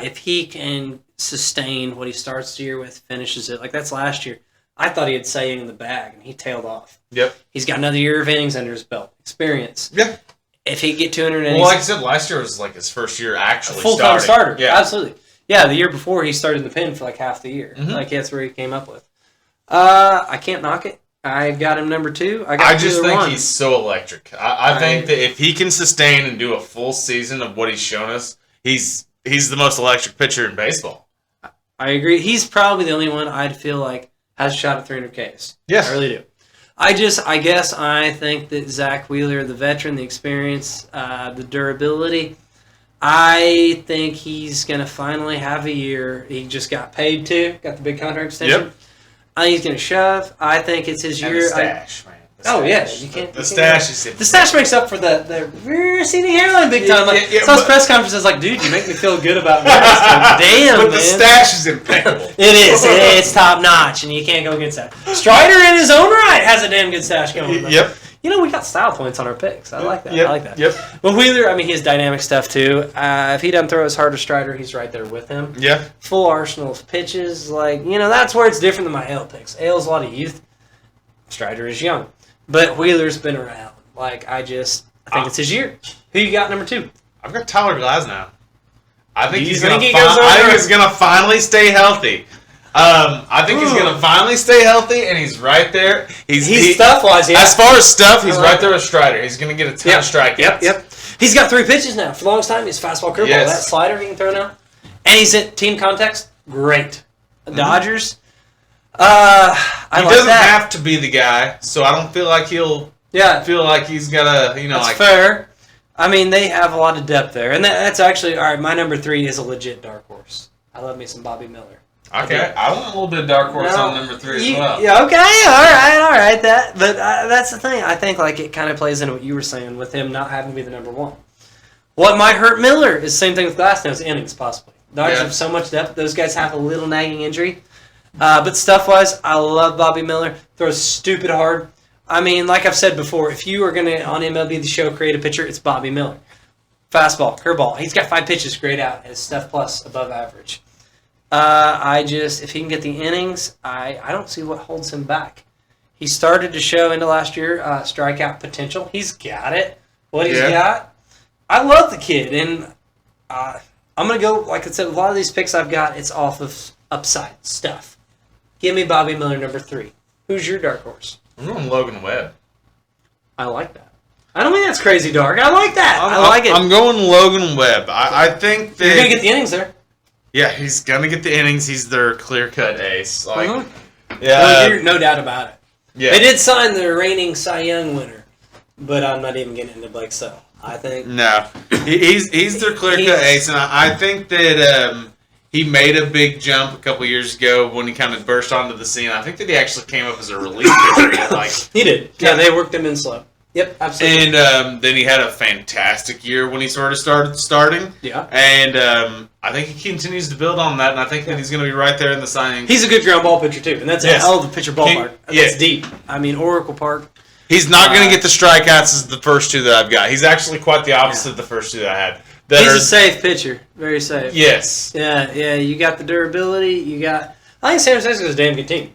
if he can sustain what he starts the year with, finishes it like that's last year. I thought he had Cy Young in the bag, and he tailed off. Yep. He's got another year of innings under his belt, experience. Yeah. If he get 200 innings, well, like I said, last year was like his first year actually full-time starter. Yeah, absolutely. Yeah, the year before he started in the pen for like half the year. Mm-hmm. Like that's where he came up with. I can't knock it. I got him number 2. I just think he's so electric. I think that if he can sustain and do a full season of what he's shown us, he's the most electric pitcher in baseball. I agree. He's probably the only one I'd feel like has a shot at 300 Ks. Yes. I really do. I think that Zach Wheeler, the veteran, the experience, the durability, I think he's going to finally have a year. He just got paid too, got the big contract extension. Yep. I think he's going to shove. I think it's his year. And the stash, man. You can't. The stash is it. The stash makes up for the receding hairline big time. Like, some press conferences, like, dude, you make me feel good about this. Damn, but man. the stash is impeccable. It is. It's top notch, and you can't go against that. Strider, in his own right, has a damn good stash going. Yep. You know, we got style points on our picks. I like that. Yep. I like that. Yep. But Wheeler, I mean, he has dynamic stuff too. If he doesn't throw as hard as Strider, he's right there with him. Yeah. Full arsenal of pitches. Like, you know, that's where it's different than my Ale picks. Ale's a lot of youth. Strider is young. But Wheeler's been around. Like, I think it's his year. Who you got number 2? I've got Tyler Glasnow. I think he's think gonna finally stay healthy. I think he's gonna finally stay healthy, and he's right there. He's stuff-wise, yeah. As far as stuff, he's right there with Strider. He's gonna get a ton of strikeouts. Yep. He's got 3 pitches now. For the longest time, he's fastball, curveball. Yes. That slider he can throw now. And he's in team context. Great. Dodgers. He doesn't have to be the guy, so I don't feel like he'll feel like he's got to, That's fair. I mean, they have a lot of depth there. And that's actually, all right, my number 3 is a legit dark horse. I love me some Bobby Miller. Okay, I want a little bit of dark horse on number 3 as well. Yeah, okay, all right. That's the thing. I think like it kind of plays into what you were saying with him not having to be the number 1. What might hurt Miller is the same thing with Glasnow's innings, possibly. Dodgers have so much depth. Those guys have a little nagging injury. But stuff-wise, I love Bobby Miller. Throws stupid hard. I mean, like I've said before, if you are going to, on MLB The Show, create a pitcher, it's Bobby Miller. Fastball, curveball. He's got 5 pitches grayed out as Steph Plus above average. If he can get the innings, I don't see what holds him back. He started to show into last year strikeout potential. He's got it. What he's got. I love the kid, and I'm going to go, like I said, a lot of these picks I've got, it's off of upside stuff. Give me Bobby Miller, number 3. Who's your dark horse? I'm going Logan Webb. I like that. I don't think that's crazy dark. I like that. I like it. I'm going Logan Webb. I think that... You're going to get the innings there. Yeah, he's going to get the innings. He's their clear-cut ace. No doubt about it. Yeah. They did sign the reigning Cy Young winner, but I'm not even getting into Blake Snell. I think... No. He's their clear-cut ace, and I think that... he made a big jump a couple years ago when he kind of burst onto the scene. I think that he actually came up as a relief pitcher. He did. Yeah, they worked him in slow. Yep, absolutely. And then he had a fantastic year when he started starting. Yeah. And I think he continues to build on that, and I think that he's going to be right there in the signing. He's a good ground ball pitcher, too, and that's a hell of a pitcher ballpark. That's deep. I mean, Oracle Park. He's not going to get the strikeouts as the first 2 that I've got. He's actually quite the opposite of the first 2 that I had. He's a safe pitcher. Very safe. Yes. Yeah, you got the durability. I think San Francisco is a damn good team.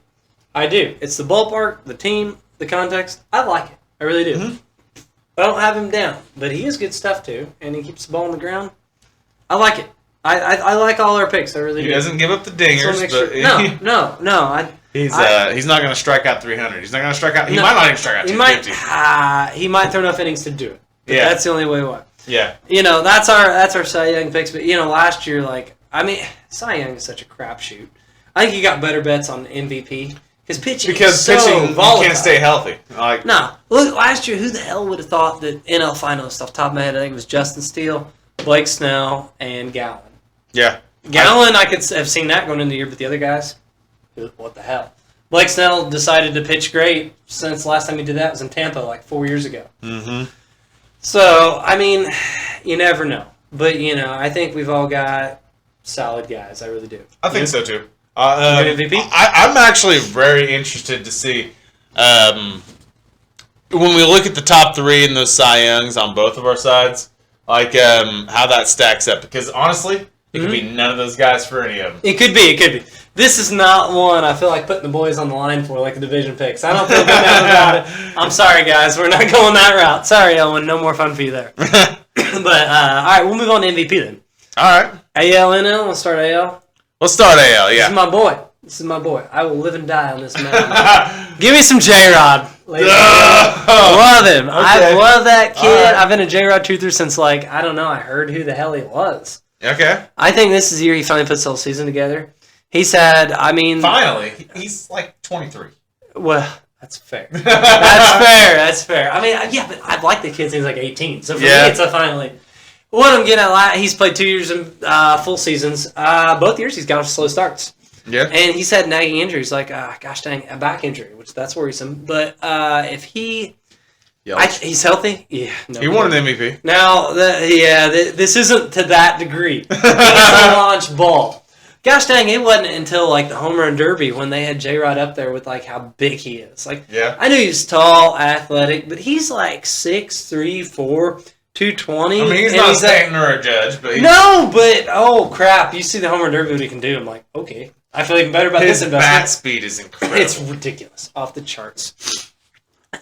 I do. It's the ballpark, the team, the context. I like it. I really do. Mm-hmm. I don't have him down, but he is good stuff, too, and he keeps the ball on the ground. I like it. I like all our picks. I really do. He doesn't give up the dingers. No. He's not going to strike out 300. He's not going to strike out. He might not even strike out 250. He might throw enough innings to do it. Yeah. That's the only way why. Yeah. That's our Cy Young picks. But, last year, Cy Young is such a crapshoot. I think you got better bets on MVP. Because pitching you can't stay healthy. Look, last year, who the hell would have thought that NL finalists off the top of my head, I think it was Justin Steele, Blake Snell, and Gallen. Yeah. Gallen, I could have seen that going into the year, but the other guys, what the hell? Blake Snell decided to pitch great since the last time he did that was in Tampa 4 years ago. Mm-hmm. So, you never know. But, I think we've all got solid guys. I really do. I think so, too. MVP? I'm actually very interested to see. When we look at the top three in those Cy Youngs on both of our sides, like how that stacks up, because honestly, it could be none of those guys for any of them. It could be. This is not one I feel like putting the boys on the line for, like the division picks. I don't feel good about it. I'm sorry, guys. We're not going that route. Sorry, Owen. No more fun for you there. But, all right, we'll move on to MVP then. All right. AL, NL. Let's start AL. Let's start AL, yeah. This is my boy. I will live and die on this man. Give me some J-Rod. Love him. Okay. I love that kid. Right. I've been a J-Rod truther since, like, I don't know. I heard who the hell he was. Okay. I think this is the year he finally puts the whole season together. He's had, I mean... Finally. He's like 23. Well, that's fair. That's fair. I mean, yeah, but I like the kid since he's like 18. So for me, it's a finally... What I'm getting at, he's played 2 years in full seasons. Both years he's got slow starts. Yeah. And he's had nagging injuries, like, gosh dang, a back injury, which that's worrisome. But if he... he's healthy? Yeah. No, he won an MVP. Now, this isn't to that degree. He's a launch ball. Gosh dang, it wasn't until like the home run derby when they had J-Rod up there with like how big he is. Like, I knew he was tall, athletic, but he's like 6'3", 4", 220. I mean, he's not Stanton or a Judge, but no, but oh crap! You see the home run derby, what he can do. I'm like, okay, I feel even better about this investment. His bat speed is incredible. It's ridiculous, off the charts.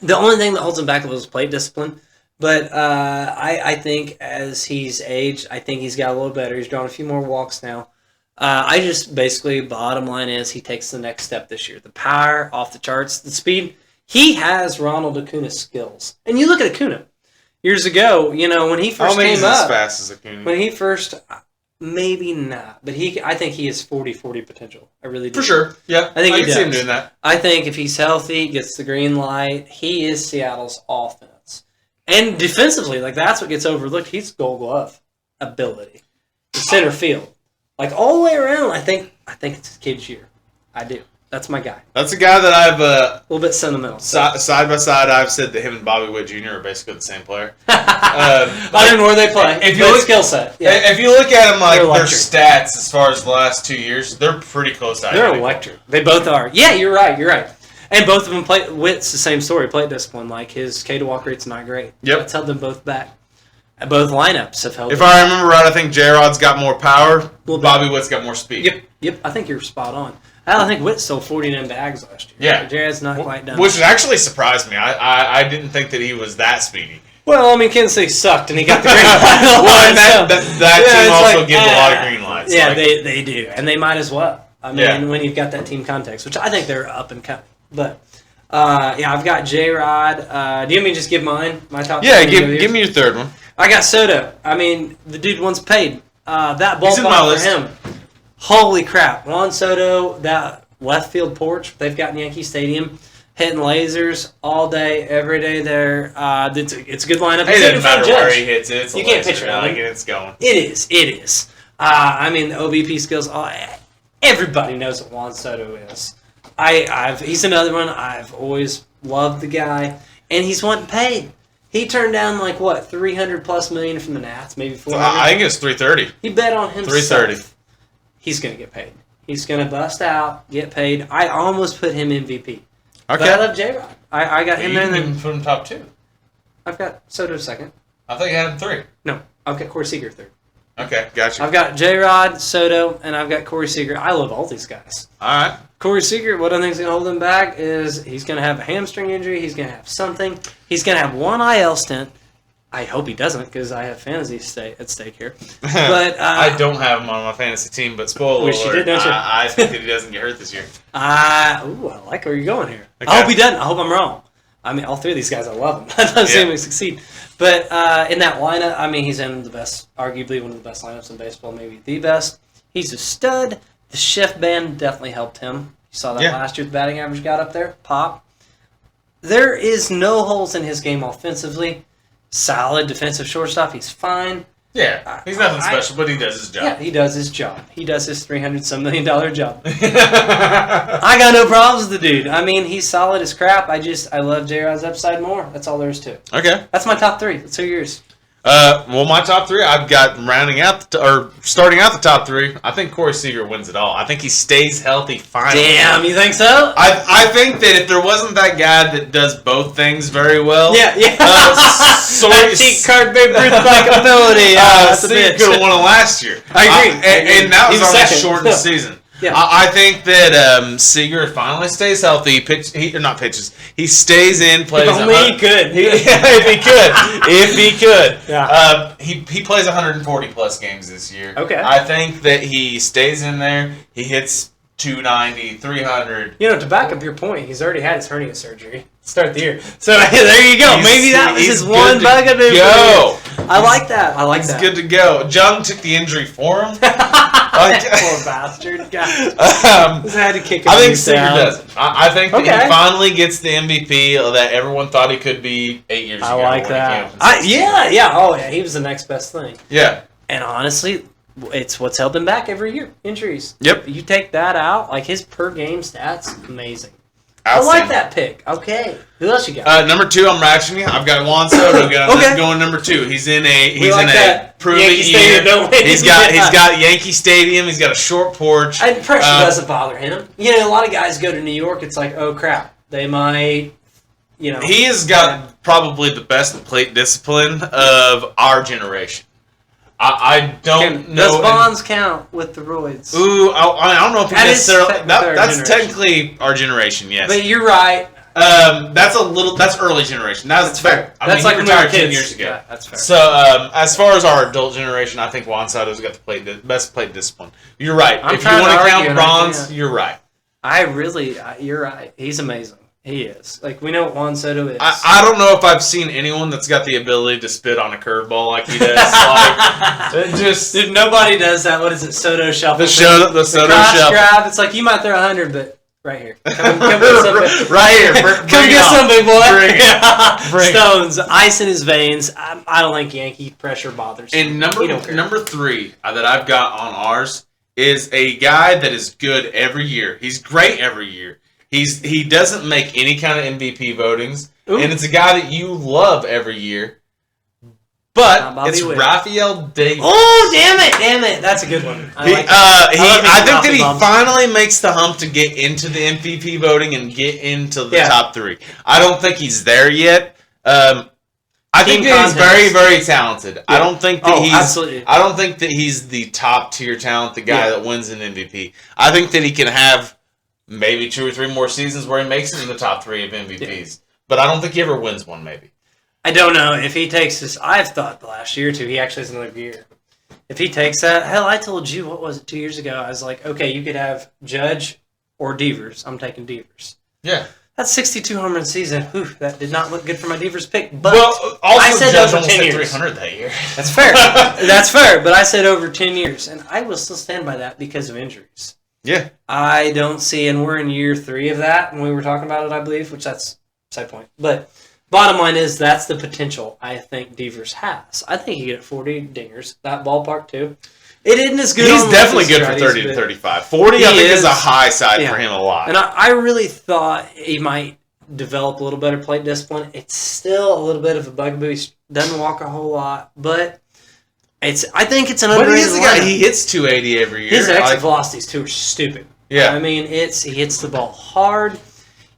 The only thing that holds him back was plate discipline. But I think as he's aged, I think he's got a little better. He's drawn a few more walks now. I just basically, bottom line is he takes the next step this year. The power, off the charts. The speed. He has Ronald Acuna's skills. And you look at Acuna. Years ago, you know, when he first came up. As fast as Acuna. When he first, maybe not. But I think he has 40-40 potential. I really do. For sure. Yeah. I think he can see him doing that. I think if he's healthy, gets the green light, he is Seattle's offense. And defensively, like that's what gets overlooked. He's Gold Glove ability. The center field. Like, all the way around, I think it's his kid's year. I do. That's my guy. That's a guy that I've... a little bit sentimental. Side by side, I've said that him and Bobby Witt Jr. are basically the same player. I don't know where they play. If you look skill set. Yeah. If you look at them, like, their stats as far as the last 2 years, they're pretty close to They're electric. They both are. Yeah, you're right. And both of them play... Witt's the same story. Plate discipline. Like, his K-to-walk rate's not great. Yep. That's held them both back. Both lineups have held. If I remember right, I think J-Rod's got more power. Bobby Witt's got more speed. Yep. I think you're spot on. I think Witt sold 49 bags last year. Yeah. J-Rod's not quite done. Which actually surprised me. I didn't think that he was that speedy. Well, I mean, Kansas City sucked, and he got the green light. Well, that team also gives a lot of green lights. Yeah, they do, and they might as well. I mean, when you've got that team context, which I think they're up and coming. But, I've got J-Rod. Do you want me to just give mine? My top three? Yeah, give me your third one. I got Soto. I mean, the dude once paid. That ballpark for him. Holy crap. Juan Soto, that left field porch they've got in Yankee Stadium, hitting lasers all day, every day there. It's a good lineup. It doesn't matter where he hits it. You can't pitch around it. It's going. It is. I mean, the OBP skills, everybody knows what Juan Soto is. He's another one. I've always loved the guy, and he's wanting paid. He turned down like what, $300+ million from the Nats, maybe $400. I think it's $330. He bet on himself. $330. He's gonna get paid. He's gonna bust out, get paid. I almost put him MVP. Okay. But I love J-Rod. I got him there. You didn't put him top 2. I've got Soto second. I thought you had him 3. No, I've got Corey Seager third. Okay, gotcha. I've got J-Rod, Soto, and I've got Corey Seager. I love all these guys. All right. Corey Seager, what I think is going to hold him back is he's going to have a hamstring injury. He's going to have something. He's going to have one IL stint. I hope he doesn't because I have fantasy at stake here. But I don't have him on my fantasy team, but spoiler wish you alert, did, don't you? I think that he doesn't get hurt this year. I like where you're going here. Okay. I hope he doesn't. I hope I'm wrong. I mean, all three of these guys, I love them. I'm not saying we succeed. But in that lineup, I mean, he's in the best, arguably one of the best lineups in baseball, maybe the best. He's a stud. The shift band definitely helped him. You saw that last year. The batting average got up there. Pop. There is no holes in his game offensively. Solid defensive shortstop. He's fine. Yeah, he's nothing special, but he does his job. Yeah, he does his job. He does his $300-some million job. I got no problems with the dude. I mean, he's solid as crap. I love J-Rod's upside more. That's all there is to it. Okay. That's my top 3. Let's hear yours. Well, my top three, I've got starting out the top three. I think Corey Seager wins it all. I think he stays healthy finally. Damn, you think so? I think that if there wasn't that guy that does both things very well, Yeah. that cheat card Babe Ruth-like ability. Seager could have won it last year. I agree. And that was our second. shortened season. Yeah. I think that Seager finally stays healthy. He stays in, plays. If only he could. If he could. Yeah. He plays 140 plus games this year. Okay. I think that he stays in there. He hits 290, 300. You know, to back up your point, he's already had his hernia surgery to start the year. So there you go. Maybe that was his one bugaboo. Go. I like that. He's good to go. Jung took the injury for him. Poor bastard. God. Had to kick him. I think Seager does. I think that Okay. he finally gets the MVP that everyone thought he could be 8 years ago. I like that. Yeah. Oh, yeah. He was the next best thing. Yeah. And honestly, it's what's held him back every year. Injuries. Yep. You take that out, like his per game stats, amazing. I like that pick. Okay. Who else you got? Number 2, I'm ratcheting you. I've got Juan Soto going number 2. He's in a prove it year. He's got Yankee Stadium. He's got a short porch. And pressure doesn't bother him. You know, a lot of guys go to New York. It's like, oh crap, they might. You know. He has got probably the best plate discipline of our generation. I don't know. Does Bonds count with the roids? Ooh, I don't know if he necessarily. That's generation. Technically our generation, yes. But you're right. That's early generation. That's fair. That's he like retired when we were 10 years ago. Yeah, that's fair. So as far as our adult generation, I think Juan Soto's got the best plate discipline. You're right. If you want to count Bonds, you're right. You're right. He's amazing. He is. Like, we know what Juan Soto is. I don't know if I've seen anyone that's got the ability to spit on a curveball like he does. Dude, nobody does that. What is it? Soto shuffle. The Soto shuffle. Grab. It's like, you might throw 100, but right here. Come get some. Right here. Come get some, big boy. Bring Stones. Ice in his veins. I don't think Yankee pressure bothers him. And number 3 that I've got on ours is a guy that is good every year. He's great every year. He doesn't make any kind of MVP votings, and it's a guy that you love every year. But it's Rafael Davis. Oh, damn it! That's a good one. I think that he finally makes the hump to get into the MVP voting and get into the top 3. I don't think he's there yet. I think that he's very, very talented. Yeah. I don't think that he's the top tier talent, the guy that wins an MVP. I think that he can have maybe 2 or 3 more seasons where he makes it in the top 3 of MVPs. Yeah. But I don't think he ever wins one, maybe. I don't know. If he takes this, I've thought the last year or 2, he actually has another year. If he takes that, hell, I told you, what was it, 2 years ago? I was like, okay, you could have Judge or Devers. I'm taking Devers. Yeah. That's 62 home run season. Whew, that did not look good for my Devers pick. But also I said Judge over 10 years. 300 that year. That's fair. That's fair. But I said over 10 years. And I will still stand by that because of injuries. Yeah. I don't see, and we're in year 3 of that, and we were talking about it, I believe, which that's side point. But bottom line is that's the potential I think Devers has. I think he get 40 dingers. That ballpark, too. It isn't as good. He's definitely good for 30 to 35. 40, I think, is a high side for him a lot. And I really thought he might develop a little better plate discipline. It's still a little bit of a bugaboo. He doesn't walk a whole lot, but I think it's an underrated lineup. He hits 280 every year. His exit velocities, too, are stupid. Yeah. I mean, he hits the ball hard.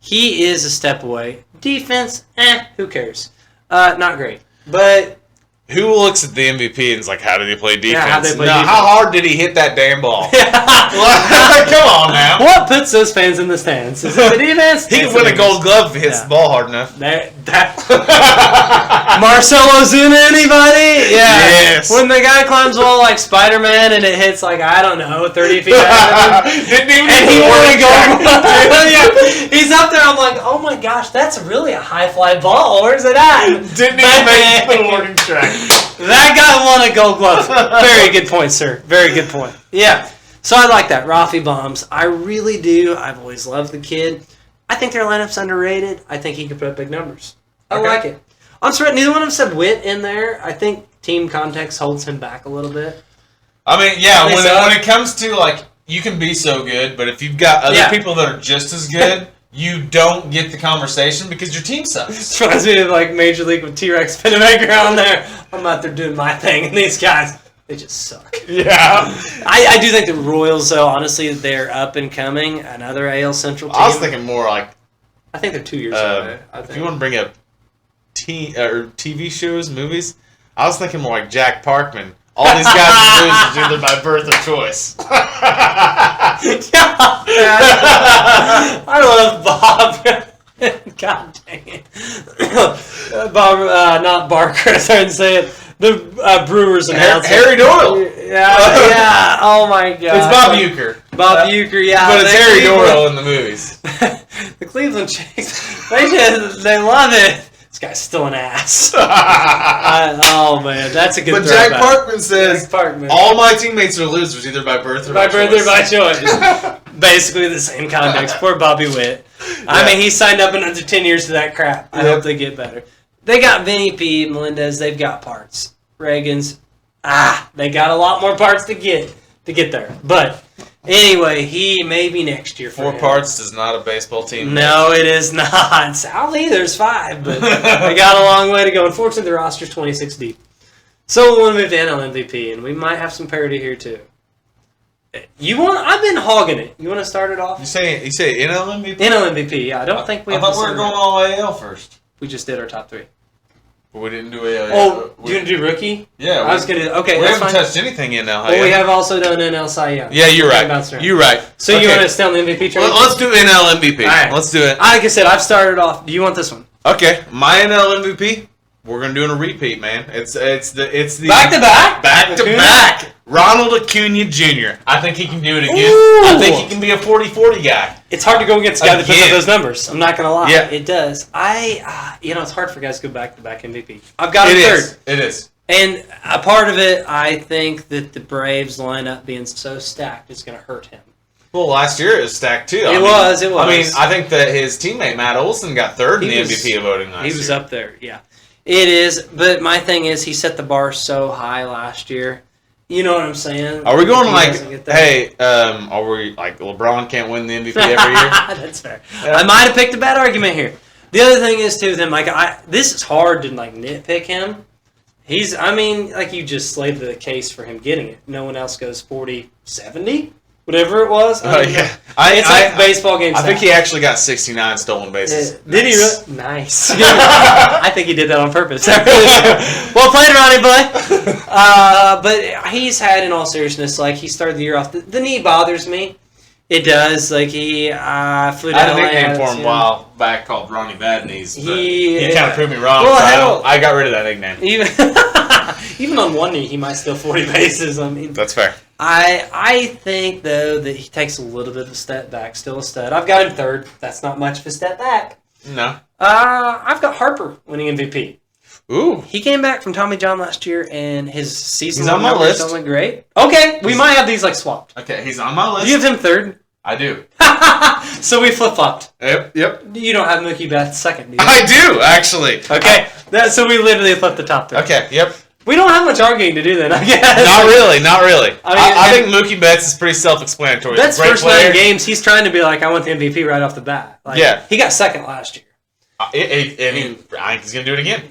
He is a step away. Defense, who cares? Not great. But who looks at the MVP and is like, how did he play defense? Yeah, how defense? How hard did he hit that damn ball? Come on now. What puts those fans in the stands? Is it the defense? He can win a gold glove if he hits the ball hard enough. Marcelo Zuna, anybody? Yeah. Yes. When the guy climbs the wall like Spider-Man and it hits like, I don't know, 30 feet out of him. And he won a gold glove. Yeah. He's up there, I'm like, oh my gosh, that's really a high fly ball. Where's it at? Didn't even make the warning track. That guy won a gold glove. Very good point, sir. Very good point. Yeah. So I like that. Rafi bombs. I really do. I've always loved the kid. I think their lineup's underrated. I think he could put up big numbers. I like it. I'm sorry, neither one of them said Witt in there. I think team context holds him back a little bit. I mean, yeah, when it comes to, like, you can be so good, but if you've got other people that are just as good, you don't get the conversation because your team sucks. It reminds me of like Major League with T-Rex Spinamaker on there. I'm out there doing my thing, and these guys, they just suck. Yeah. I do think the Royals, though, honestly, they're up and coming. Another AL Central team. I was thinking more like... I think they're 2 years away. If you want to bring up TV shows, movies, I was thinking more like Jack Parkman. All these guys are losers either by birth or choice. I love Bob. God dang it. Bob, not Barker, I started to say it. The Brewers announcer. Harry Doyle. Yeah. Oh my God. It's Bob Uecker. Bob Uecker, yeah. But it's Harry Doyle in the movies. The Cleveland Chicks, they love it. This guy's still an ass. Oh man, that's a good. But throwback. Jack Parkman says all my teammates are losers either by birth or by choice. Basically the same context. Poor Bobby Witt. Yeah. I mean, he signed up another 10 years to that crap. I hope they get better. They got Vinny P, Melendez. They've got parts. Reagan's. They got a lot more parts to get there. But anyway, he may be next year. 4 parts is not a baseball team. No, it is not. Sadly, there's 5, but they got a long way to go. Unfortunately, the roster's 26 deep. So we want to move to NL MVP, and we might have some parity here too. I've been hogging it. You want to start it off? You say NL MVP? NL MVP. Yeah, I don't think we. I thought we were going all AL first. We just did our top 3. But we didn't do AL. Oh, you gonna do rookie? Yeah, I was gonna. Okay, we that's haven't fine. touched anything in NL. Well, we have also done NL Cy Young. Yeah, you're right. You're right. So you want to stay on the MVP train? Let's do NL MVP. All right. Let's do it. Like I said, I've started off. Do you want this one? Okay, my NL MVP. We're gonna do a repeat, man. It's the back to back. Ronald Acuna Jr. I think he can do it again. Ooh. I think he can be a 40-40 guy. It's hard to go against a guy that puts up those numbers. I'm not gonna lie. Yeah. It does. It's hard for guys to go back to back MVP. I've got him third. It is. And a part of it, I think that the Braves lineup being so stacked is gonna hurt him. Well, last year it was stacked too. It was. I mean, I think that his teammate Matt Olson got third in the MVP voting last year. He was up there. Yeah. It is, but my thing is he set the bar so high last year. You know what I'm saying? Are we going are we like LeBron can't win the MVP every year? That's fair. Yeah. I might have picked a bad argument here. The other thing is too, then this is hard to nitpick him. You just slayed the case for him getting it. No one else goes 40-70. Whatever it was. Yeah. It's like baseball games. I think he actually got 69 stolen bases. Did he really? Nice. I think he did that on purpose. Well played, Ronnie boy. But he's had, in all seriousness, he started the year off. The knee bothers me. It does. He flew down. I had a nickname for him a while back called Ronnie Bad Knees. He kind of proved me wrong. Well, I got rid of that nickname. Even on one knee, he might steal 40 bases. That's fair. I think, though, that he takes a little bit of a step back. Still a stud. I've got him third. That's not much of a step back. No. I've got Harper winning MVP. Ooh. He came back from Tommy John last year, and his season he's on my list. Don't look great. Okay, we might have these swapped. Okay, he's on my list. Do you have him third? I do. So we flip-flopped. Yep. You don't have Mookie Betts second, do you? I do, actually. Okay, so we literally flipped the top 3. Okay, yep. We don't have much arguing to do then, I guess. Not really. I think Mookie Betts is pretty self-explanatory. Betts' first 9 games, he's trying to be I want the MVP right off the bat. He got second last year. I think he's going to do it again.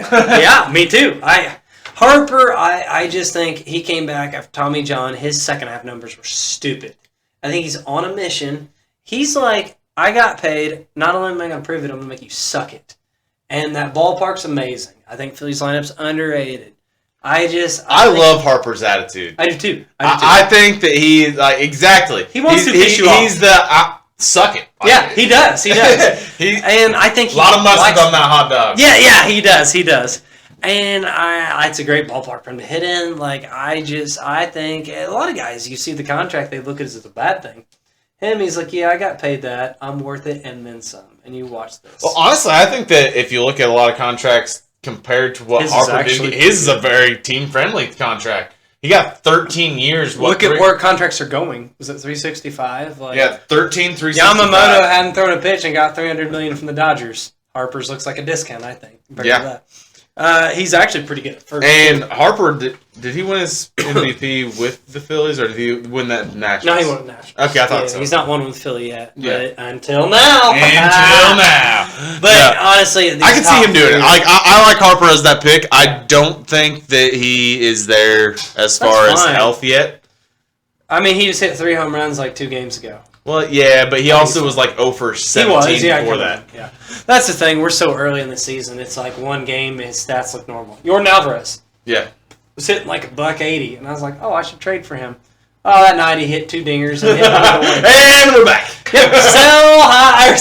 Yeah, me too. Harper, I just think he came back after Tommy John. His second half numbers were stupid. I think he's on a mission. He's I got paid. Not only am I going to prove it, I'm going to make you suck it. And that ballpark's amazing. I think Philly's lineup's underrated. I love Harper's attitude. I do too. I think that he exactly. He wants to piss you off. He's the suck it. Yeah, he does. He does. And I think a lot of mustard on that hot dog. Yeah, he does. And it's a great ballpark for him to hit in. I think a lot of guys, you see the contract, they look at it as a bad thing. Him, he's yeah, I got paid that. I'm worth it, and then some. And you watch this. Well, honestly, I think that if you look at a lot of contracts compared to what Harper did, his is a very team-friendly contract. He got 13 years. Look at where contracts are going. Was it 365? 365. Yamamoto hadn't thrown a pitch and got $300 million from the Dodgers. Harper's looks like a discount, I think. Yeah. He's actually pretty good at first. And Harper, did he win his MVP with the Phillies, or did he win that Nationals? No, he won the Nationals. Okay, I thought so. He's not won with Philly yet, but until now. But honestly, I can see him doing it. I like Harper as that pick. I don't think that he is there as far as health yet. I mean, he just hit 3 home runs like 2 games ago. Well, yeah, but he also was like 0 for 17 before that. Yeah, that's the thing. We're so early in the season. It's like one game, his stats look normal. Jordan Alvarez. Yeah. Was hitting like $180, and I was like, oh, I should trade for him. Oh, that night he hit 2 dingers and hit and we're back. Yep, sell high,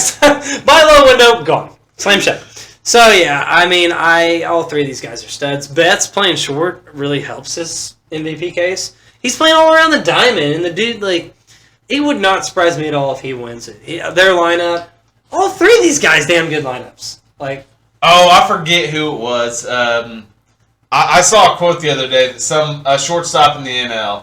buy low window, gone. Slam shut. So yeah, I mean, all 3 of these guys are studs. Betts playing short really helps his MVP case. He's playing all around the diamond, and the dude, like, it would not surprise me at all if he wins it. Their lineup, all 3 of these guys, damn good lineups. Like, oh, I forget who it was. I saw a quote the other day that a shortstop in the NL.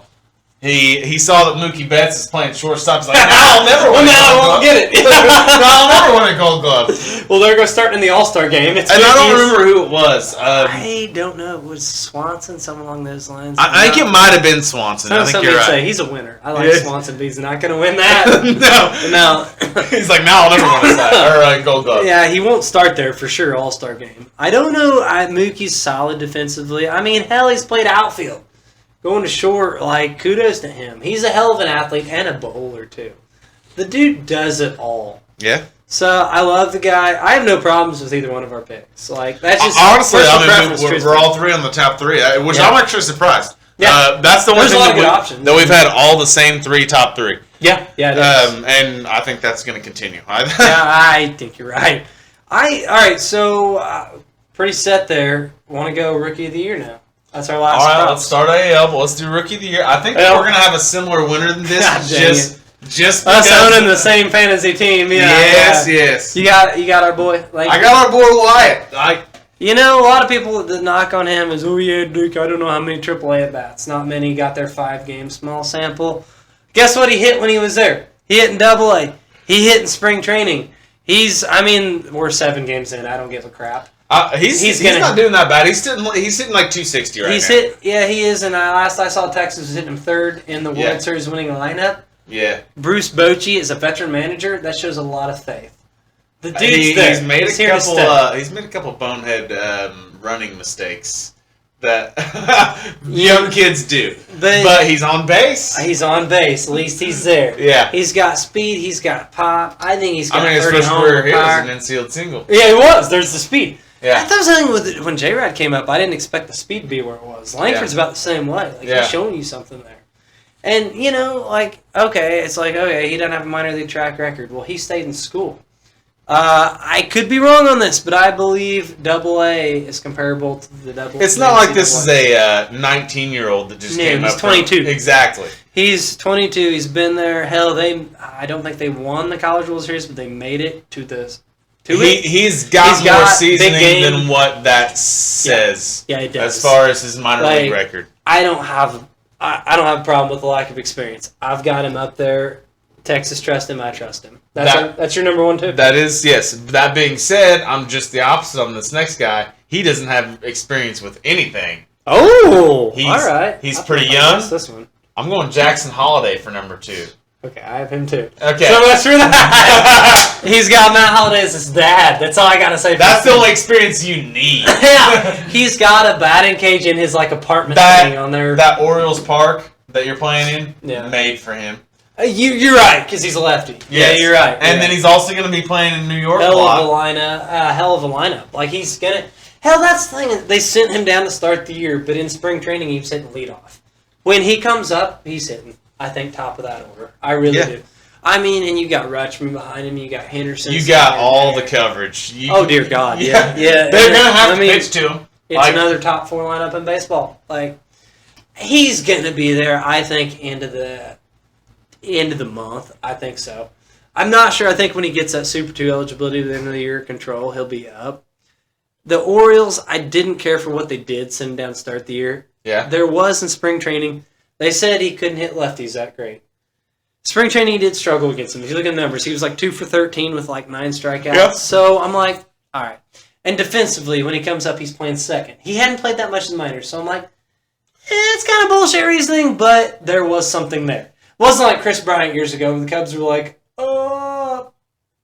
He saw that Mookie Betts is playing shortstop. He's like, I'll never win a Gold Glove. I won't get it. I'll never win a Gold Glove. Well, they're going to start in the All-Star game. I don't remember who it was. I don't know. It was Swanson, something along those lines. I think it might have been Swanson. I think you're right. Say he's a winner. I like Swanson, but he's not going to win that. No. He's like, I'll never win a Gold Glove. Yeah, he won't start there for sure, All-Star game. I don't know. Mookie's solid defensively. I mean, hell, he's played outfield. Going to short, like, kudos to him. He's a hell of an athlete and a bowler, too. The dude does it all. Yeah. So, I love the guy. I have no problems with either one of our picks. Like, that's just honestly, we're all 3 on the top 3, which I'm actually surprised. Yeah. That's the one thing that we've had all the same 3 top 3. Yeah, it is. And I think that's going to continue. Yeah, I think you're right. All right, so pretty set there. Want to go Rookie of the Year now? That's our last. All right, let's start AL. But let's do Rookie of the Year. I think we're going to have a similar winner than this. Just us owning the same fantasy team. Yeah, yes. You got our boy. I got our boy Wyatt. You know, a lot of people that knock on him is, oh yeah, Duke. I don't know how many AAA at bats. Not many. Got their 5-game small sample. Guess what he hit when he was there? He hit in AA. He hit in spring training. We're 7 games in. I don't give a crap. He's not doing that bad. He's hitting like 260 right now. He is. And last I saw, Texas was hitting him 3rd in the World Series winning lineup. Yeah. Bruce Bochy is a veteran manager. That shows a lot of faith. The dude's there. He's made a couple bonehead running mistakes that young kids do. But he's on base. He's on base. At least he's there. Yeah. He's got speed. He's got pop. I think he's got. His first career here was an infield single. Yeah, he was. There's the speed. Yeah. I thought something when J-Rod came up, I didn't expect the speed to be where it was. Langford's about the same way. He's showing you something there. And, he doesn't have a minor league track record. Well, he stayed in school. I could be wrong on this, but I believe AA is comparable to the double. It's not like this is a 19-year-old that just came up. He's 22. Exactly. He's 22. He's been there. Hell, I don't think they won the College World Series, but they made it to the... He's got more seasoning than what that says. Yeah, it does. As far as his minor league record. I don't have a problem with the lack of experience. I've got him up there. Texas trust him. I trust him. That's your number 1 too? That is, yes. That being said, I'm just the opposite on this next guy. He doesn't have experience with anything. Oh, all right. He's pretty young. This one. I'm going Jackson Holiday for number 2. Okay, I have him too. Okay. So much for that. He's got Matt Holliday as his dad. That's all I gotta say. That's the only experience you need. Yeah. He's got a batting cage in his apartment thing on there. That Orioles Park that you're playing in, made for him. You're right, because he's a lefty. Yes. Yeah, you're right. And then he's also going to be playing in New York hell of a lineup. He's going to... Hell, that's the thing. They sent him down to start the year, but in spring training, he was hitting leadoff. When he comes up, he's hitting, I think, top of that order. I really do. And you got Rutschman behind him. You got Henderson. You got all the coverage. Oh, dear God. Yeah. They're going to have to pitch to him. It's another top 4 lineup in baseball. He's going to be there, I think, end of the month. I think so. I'm not sure. I think when he gets that Super 2 eligibility at the end of the year control, he'll be up. The Orioles, I didn't care for what they did send him down to start the year. Yeah. There was in spring training. They said he couldn't hit lefties that great. Spring training, he did struggle against them. If you look at the numbers, he was 2 for 13 with 9 strikeouts. Yep. So I'm all right. And defensively, when he comes up, he's playing second. He hadn't played that much in the minors, so I'm like, it's kind of bullshit reasoning, but there was something there. It wasn't like Chris Bryant years ago when the Cubs were like,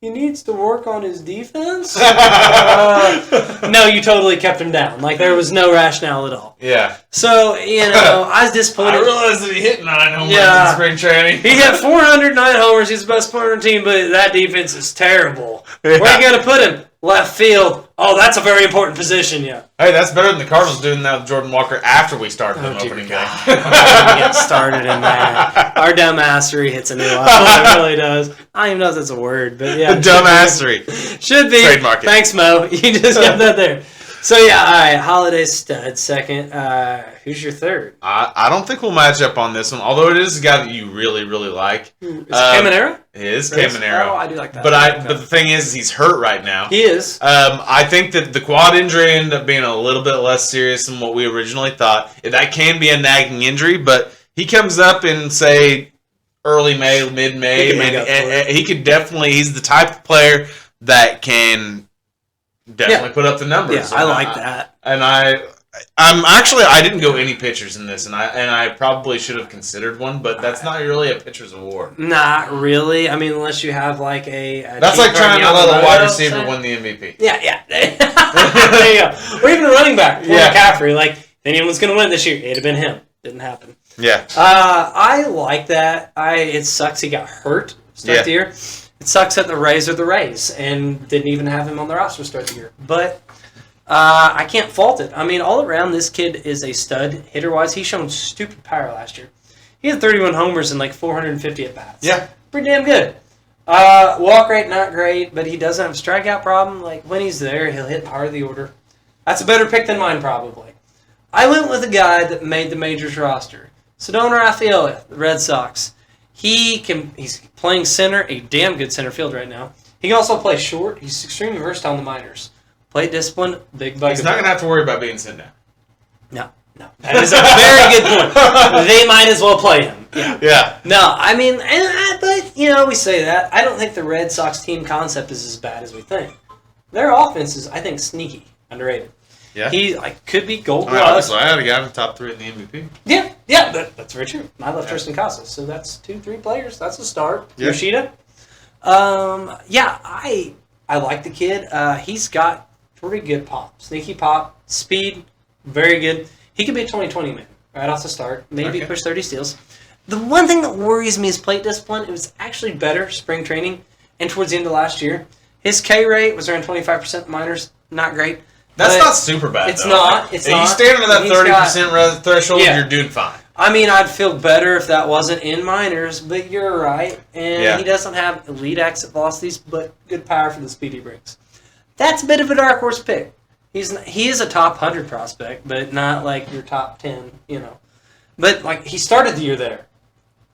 he needs to work on his defense? No, you totally kept him down. Like, there was no rationale at all. Yeah. So, I was disappointed. I realized that he hit 9 homers in spring training. He hit 409 homers. He's the best player on the team, but that defense is terrible. Yeah. Where are you going to put him? Left field. Oh, that's a very important position, yeah. Hey, that's better than the Cardinals doing that with Jordan Walker after we started the opening game. Get started in that. Our dumbassery hits a new level. It really does. I don't even know if that's a word, but yeah. Dumbassery. Should be. Trademark it. Thanks, Mo. You just got that there. So, yeah, all right. Holiday stud second. Who's your third? I don't think we'll match up on this one, although it is a guy that you really, really like. Is it Caminero? It is Caminero. Oh, I do like that. But the thing is, he's hurt right now. He is. I think that the quad injury ended up being a little bit less serious than what we originally thought. That can be a nagging injury, but he comes up in, say, early May, mid-May, and he could definitely, he's the type of player that can definitely put up the numbers. Yeah, I like that. And I didn't go any pitchers in this, and I probably should have considered one, but that's not really a pitcher's award. Not really. I mean, unless you have like a that's like trying to let a wide receiver win the MVP. Yeah. There you go. Or even a running back, McCaffrey. Like, if anyone's going to win this year, it'd have been him. Didn't happen. Yeah. I like that. It sucks he got hurt start the year. It sucks that the Rays are the Rays and didn't even have him on the roster to start the year. But I can't fault it. I mean, all around, this kid is a stud hitter-wise. He's shown stupid power last year. He had 31 homers and like 450 at-bats. Yeah. Pretty damn good. Walk rate, not great, but he doesn't have a strikeout problem. Like, when he's there, he'll hit hard of the order. That's a better pick than mine, probably. I went with a guy that made the majors roster. Sedona Rafaela, the Red Sox. He's playing center, a damn good center field right now. He can also play short. He's extremely versatile in the minors. Plate discipline, big bug. He's not going to have to worry about being sent down. No. That is a very good point. They might as well play him. Yeah. No, I mean, but, we say that. I don't think the Red Sox team concept is as bad as we think. Their offense is, I think, sneaky, underrated. Yeah. He could be gold glove. Obviously, I had a guy in the top 3 in the MVP. Yeah, that's very true. I love Tristan Casas, so that's 2-3 players. That's a start. Yeah. Yoshida. I like the kid. He's got pretty good pop. Sneaky pop. Speed. Very good. He could be a 2020 man right off the start. Maybe push 30 steals. The one thing that worries me is plate discipline. It was actually better spring training and towards the end of last year. His K rate was around 25% minors. Not great. That's not super bad, It's not. If you stay under that 30% threshold, you're doing fine. I mean, I'd feel better if that wasn't in minors, but you're right. And he doesn't have elite exit velocities, but good power for the speed he brings. That's a bit of a dark horse pick. He is a top 100 prospect, but not like your top 10, But like he started the year there,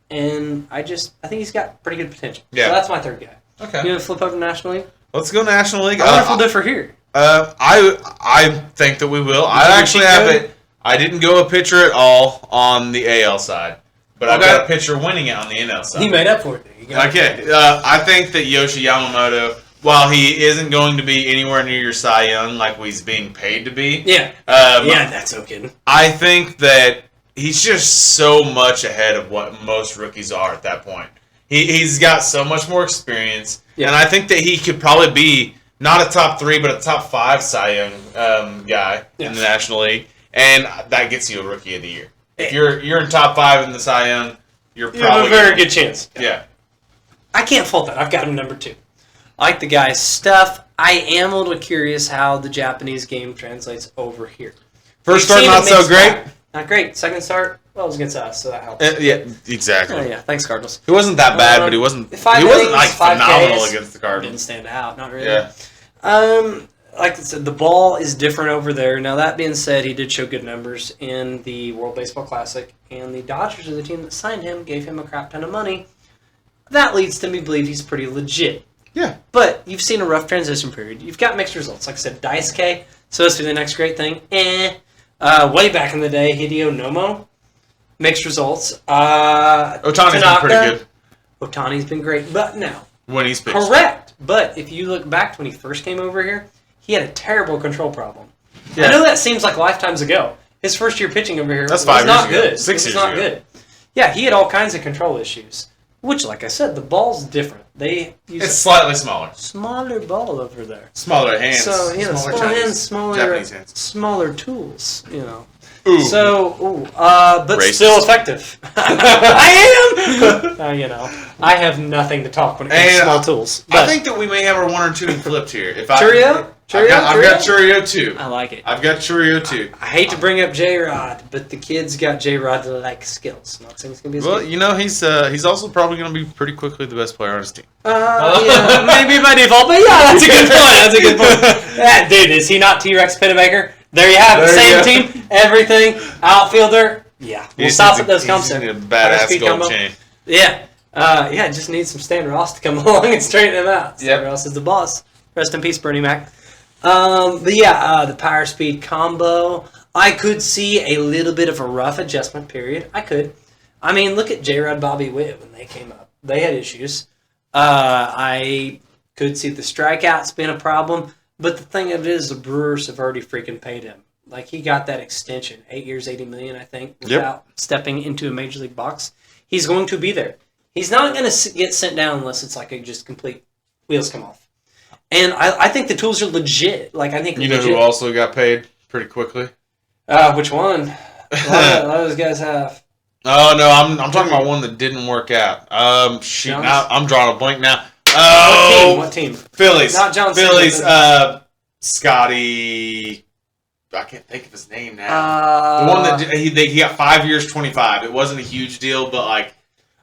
and I think he's got pretty good potential. Yeah, so that's my third guy. Okay, You want to flip over to National League? Let's go National League. I wonder if we'll differ here. I think that we will. I actually have it. I didn't go a pitcher at all on the AL side, but I've got a pitcher winning it on the NL side. He made up for it. I think that Yoshi Yamamoto, while he isn't going to be anywhere near your Cy Young like he's being paid to be, that's no kidding. I think that he's just so much ahead of what most rookies are at that point. He's got so much more experience, and I think that he could probably be not a top 3, but a top 5 Cy Young guy in the National League, and that gets you a Rookie of the Year. If you're in top 5 in the Cy Young, you have a very good chance. Yeah. I can't fault that. I've got him number 2. I like the guy's stuff. I am a little curious how the Japanese game translates over here. First start, not so great. Not great. Second start, well, it was against us, so that helps. Exactly. Oh, yeah. Thanks, Cardinals. He wasn't that bad, but he wasn't. Like phenomenal against the Cardinals. Didn't stand out. Not really. Yeah. Like I said, the ball is different over there. Now, that being said, he did show good numbers in the World Baseball Classic, and the Dodgers are the team that signed him, gave him a crap ton of money. That leads to me believe he's pretty legit. Yeah. But you've seen a rough transition period. You've got mixed results. Like I said, Daisuke, supposed to be the next great thing. Way back in the day, Hideo Nomo, mixed results. Ohtani's been pretty good. Ohtani's been great, but now. When he's pitched. Correct. But if you look back to when he first came over here, he had a terrible control problem. Yeah. I know that seems like lifetimes ago. His first year pitching over here was not good. 6 years not ago. Good. Yeah, he had all kinds of control issues. Which, like I said, the ball's different. They use it's slightly smaller. Smaller ball over there. Smaller hands. So, smaller hands, Japanese hands. smaller tools, Ooh. So, but Racist. still effective. I am! I have nothing to talk when it comes to small tools. I think that we may have our 1 or 2 flipped here. Churio? I've got Churio too. I like it. I've got Churio too. I hate to bring up J-Rod, but the kid's got J-Rod like skills. Not saying it's going to be as good. He's also probably going to be pretty quickly the best player on his team. Yeah, maybe by default, but yeah, that's a good point. Yeah, dude, is he not T-Rex Pittemaker? There you have it. Same team, everything, outfielder. Yeah, we'll stop at those comps. He's a badass gold chain. Yeah. Just need some Stan Ross to come along and straighten him out. Stan Ross is the boss. Rest in peace, Bernie Mac. The power speed combo. I could see a little bit of a rough adjustment period. I could. I mean, look at J-Rod, Bobby Witt when they came up. They had issues. I could see the strikeouts being a problem. But the thing of it is, the Brewers have already freaking paid him. Like, he got that extension. 8 years, $80 million, I think, without stepping into a major league box. He's going to be there. He's not going to get sent down unless it's like a just complete wheels come off. And I think the tools are legit. Like, I think who also got paid pretty quickly? Which one? A lot of those guys have. Oh no, I'm talking about one that didn't work out. Now I'm drawing a blank now. What team? Phillies. Not John Phillies. Scotty. I can't think of his name now. The one that he got 5 years, 25. It wasn't a huge deal, but like.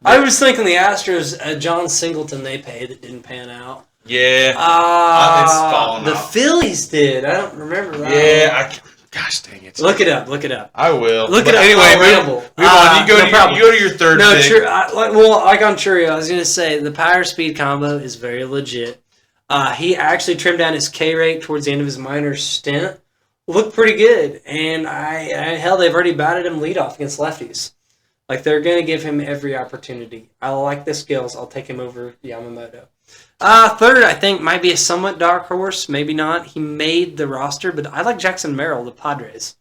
I was thinking the Astros, John Singleton, they paid that didn't pan out. Yeah. It's fallen The off. Phillies did. I don't remember that. Yeah. Gosh dang it. Look it up. I will. Look it up. Anyway, move on. You go to your third pick. Like on Churio, I was going to say the power speed combo is very legit. He actually trimmed down his K rate towards the end of his minor stint. Looked pretty good. And hell, they've already batted him leadoff against lefties. Like, they're going to give him every opportunity. I like the skills. I'll take him over Yamamoto. Third, I think, might be a somewhat dark horse. Maybe not. He made the roster, but I like Jackson Merrill, the Padres.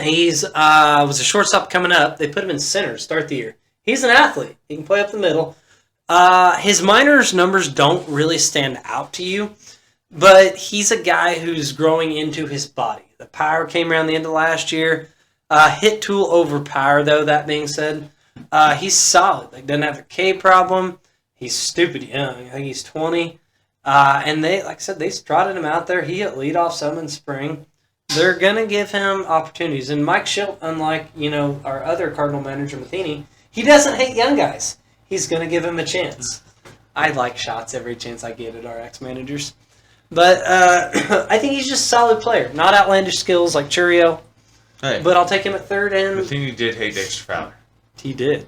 He's was a shortstop coming up. They put him in center to start the year. He's an athlete. He can play up the middle. His minors numbers don't really stand out to you, but he's a guy who's growing into his body. The power came around the end of last year. Hit tool over power, though, that being said. He's solid. Like, doesn't have a K problem. He's stupid young. I think he's 20. And they, like I said, they trotted him out there. He hit leadoff some in spring. They're going to give him opportunities. And Mike Schilt, unlike, our other Cardinal manager, Matheny, he doesn't hate young guys. He's going to give him a chance. I like shots every chance I get at our ex-managers. But I think he's just a solid player. Not outlandish skills like Churio. Hey, but I'll take him at third. And Matheny did hate Dexter Fowler. He did.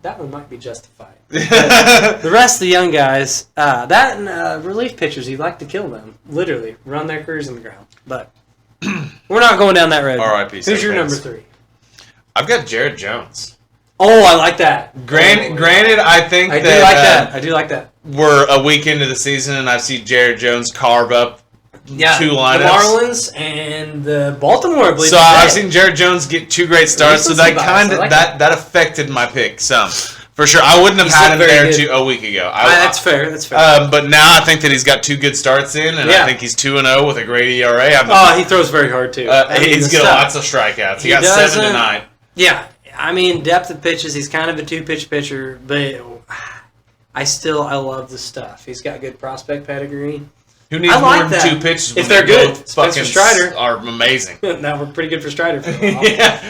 That one might be justified. The rest of the young guys, that and relief pitchers, he'd like to kill them. Literally, run their careers in the ground. But we're not going down that road. R.I.P. Who's your number 3? I've got Jared Jones. Oh, I like that. Granted, I think I do like that. We're a week into the season, and I see Jared Jones carve up 2 lineups. The Marlins and the Baltimore, I believe. So I've seen Jared Jones get 2 great starts, so that that affected my pick some. For sure. I wouldn't have had him there a week ago. That's fair. But now I think that he's got 2 good starts in, and I think he's 2-0 with a great ERA. He throws very hard, too. He's got lots of strikeouts. He got 7 tonight. Yeah. I mean, depth of pitches, he's kind of a 2-pitch pitcher, but I love the stuff. He's got good prospect pedigree. Who needs more than 2 pitches? If they're good, Spencer Strider are amazing. Now we're pretty good for Strider for a while.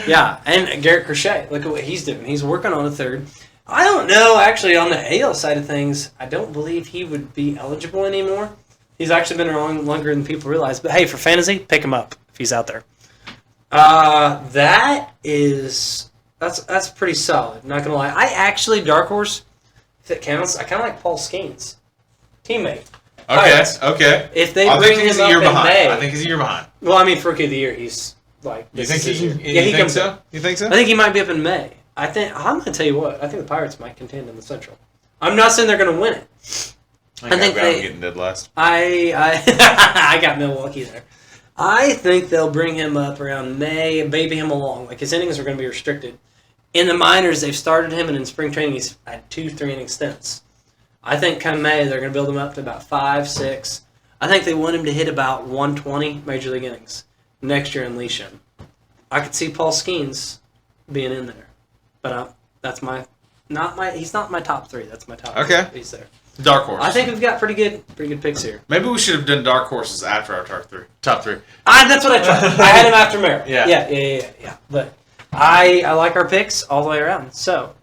Yeah, and Garrett Crochet. Look at what he's doing. He's working on a third. I don't know, actually, on the AL side of things, I don't believe he would be eligible anymore. He's actually been around longer than people realize. But hey, for fantasy, pick him up if he's out there. That's pretty solid. Not gonna lie. I actually, dark horse, if it counts, I kind of like Paul Skeens, teammate. Okay. If they bring him up in May, I think he's a year behind. Well, I mean, for Rookie of the Year, he's like. You think he comes so? up. You think so? I think he might be up in May. I'm gonna tell you what. I think the Pirates might contend in the Central. I'm not saying they're gonna win it, I think they getting dead last. I got Milwaukee there. I think they'll bring him up around May, baby him along. Like his innings are going to be restricted. In the minors, they've started him, and in spring training, he's had 2 3-inning stints. I think come May, they're going to build him up to about 5, 6. I think they want him to hit about 120 major league innings next year and unleash him. I could see Paul Skeens being in there, but that's he's not my top 3. That's my top. Okay. 3. He's there. Dark horse. I think we've got pretty good picks here. Maybe we should have done dark horses after our top three. That's what I tried. I had him after Merrill. Yeah. But I like our picks all the way around. So,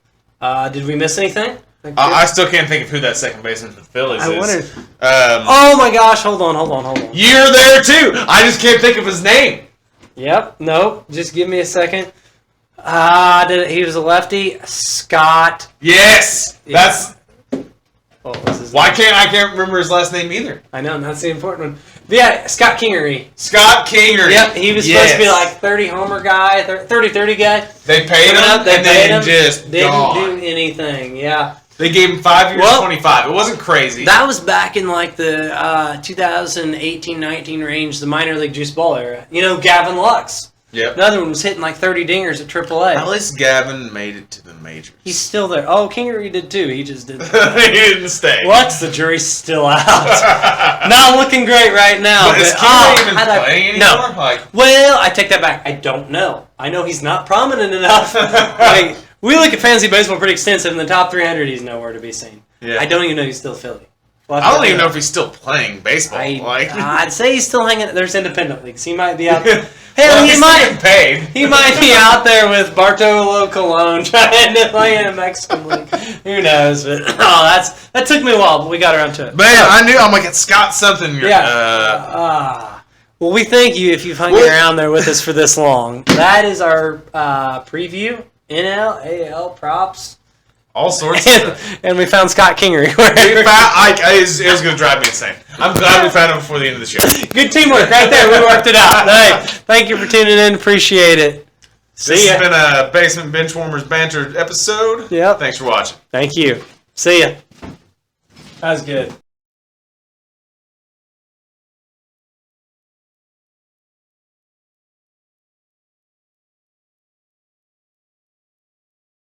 did we miss anything? I still can't think of who that second baseman for the Phillies is. Wondered. Oh my gosh! Hold on. You're there too. I just can't think of his name. Yep. Nope. Just give me a second. He was a lefty. Scott. Yes. Yeah. That's. Why can't remember his last name either? I know, and that's the important one. But yeah, Scott Kingery. Yep, he was supposed to be like 30 homer guy, 30-30 guy. They paid him, they paid him, just didn't gone. do anything, yeah. They gave him 5 years, 25. It wasn't crazy. That was back in like the 2018-19 range, the minor league juice ball era. You know, Gavin Lux. Yep. Another one was hitting like 30 dingers at AAA. At least Gavin made it to the majors. He's still there. Oh, Kingery did too. He just didn't. He didn't stay. Lux, the jury's still out. Not looking great right now. But is Kingery even playing anymore? No. Well, I take that back. I don't know. I know he's not prominent enough. Like, we look at fantasy baseball pretty extensive. In the top 300, he's nowhere to be seen. Yeah. I don't even know he's still Philly. I don't even know if he's still playing baseball. I'd say he's still hanging. There's independent leagues. He might be out there. Hell, he might paid. He might be out there with Bartolo Colon trying to play in a Mexican league. Who knows? But that took me a while, but we got around to it. Man, I knew. I'm like, it's Scott something. Yeah. Well, we thank you if you've hung around there with us for this long. That is our preview. NL, AL, props. All sorts of stuff. And we found Scott Kingery. It was going to drive me insane. I'm glad we found him before the end of the show. Good teamwork right there. We worked it out. Hey, thank you for tuning in. Appreciate it. This has been a Basement Benchwarmers Banter episode. Yep. Thanks for watching. Thank you. See ya. That was good.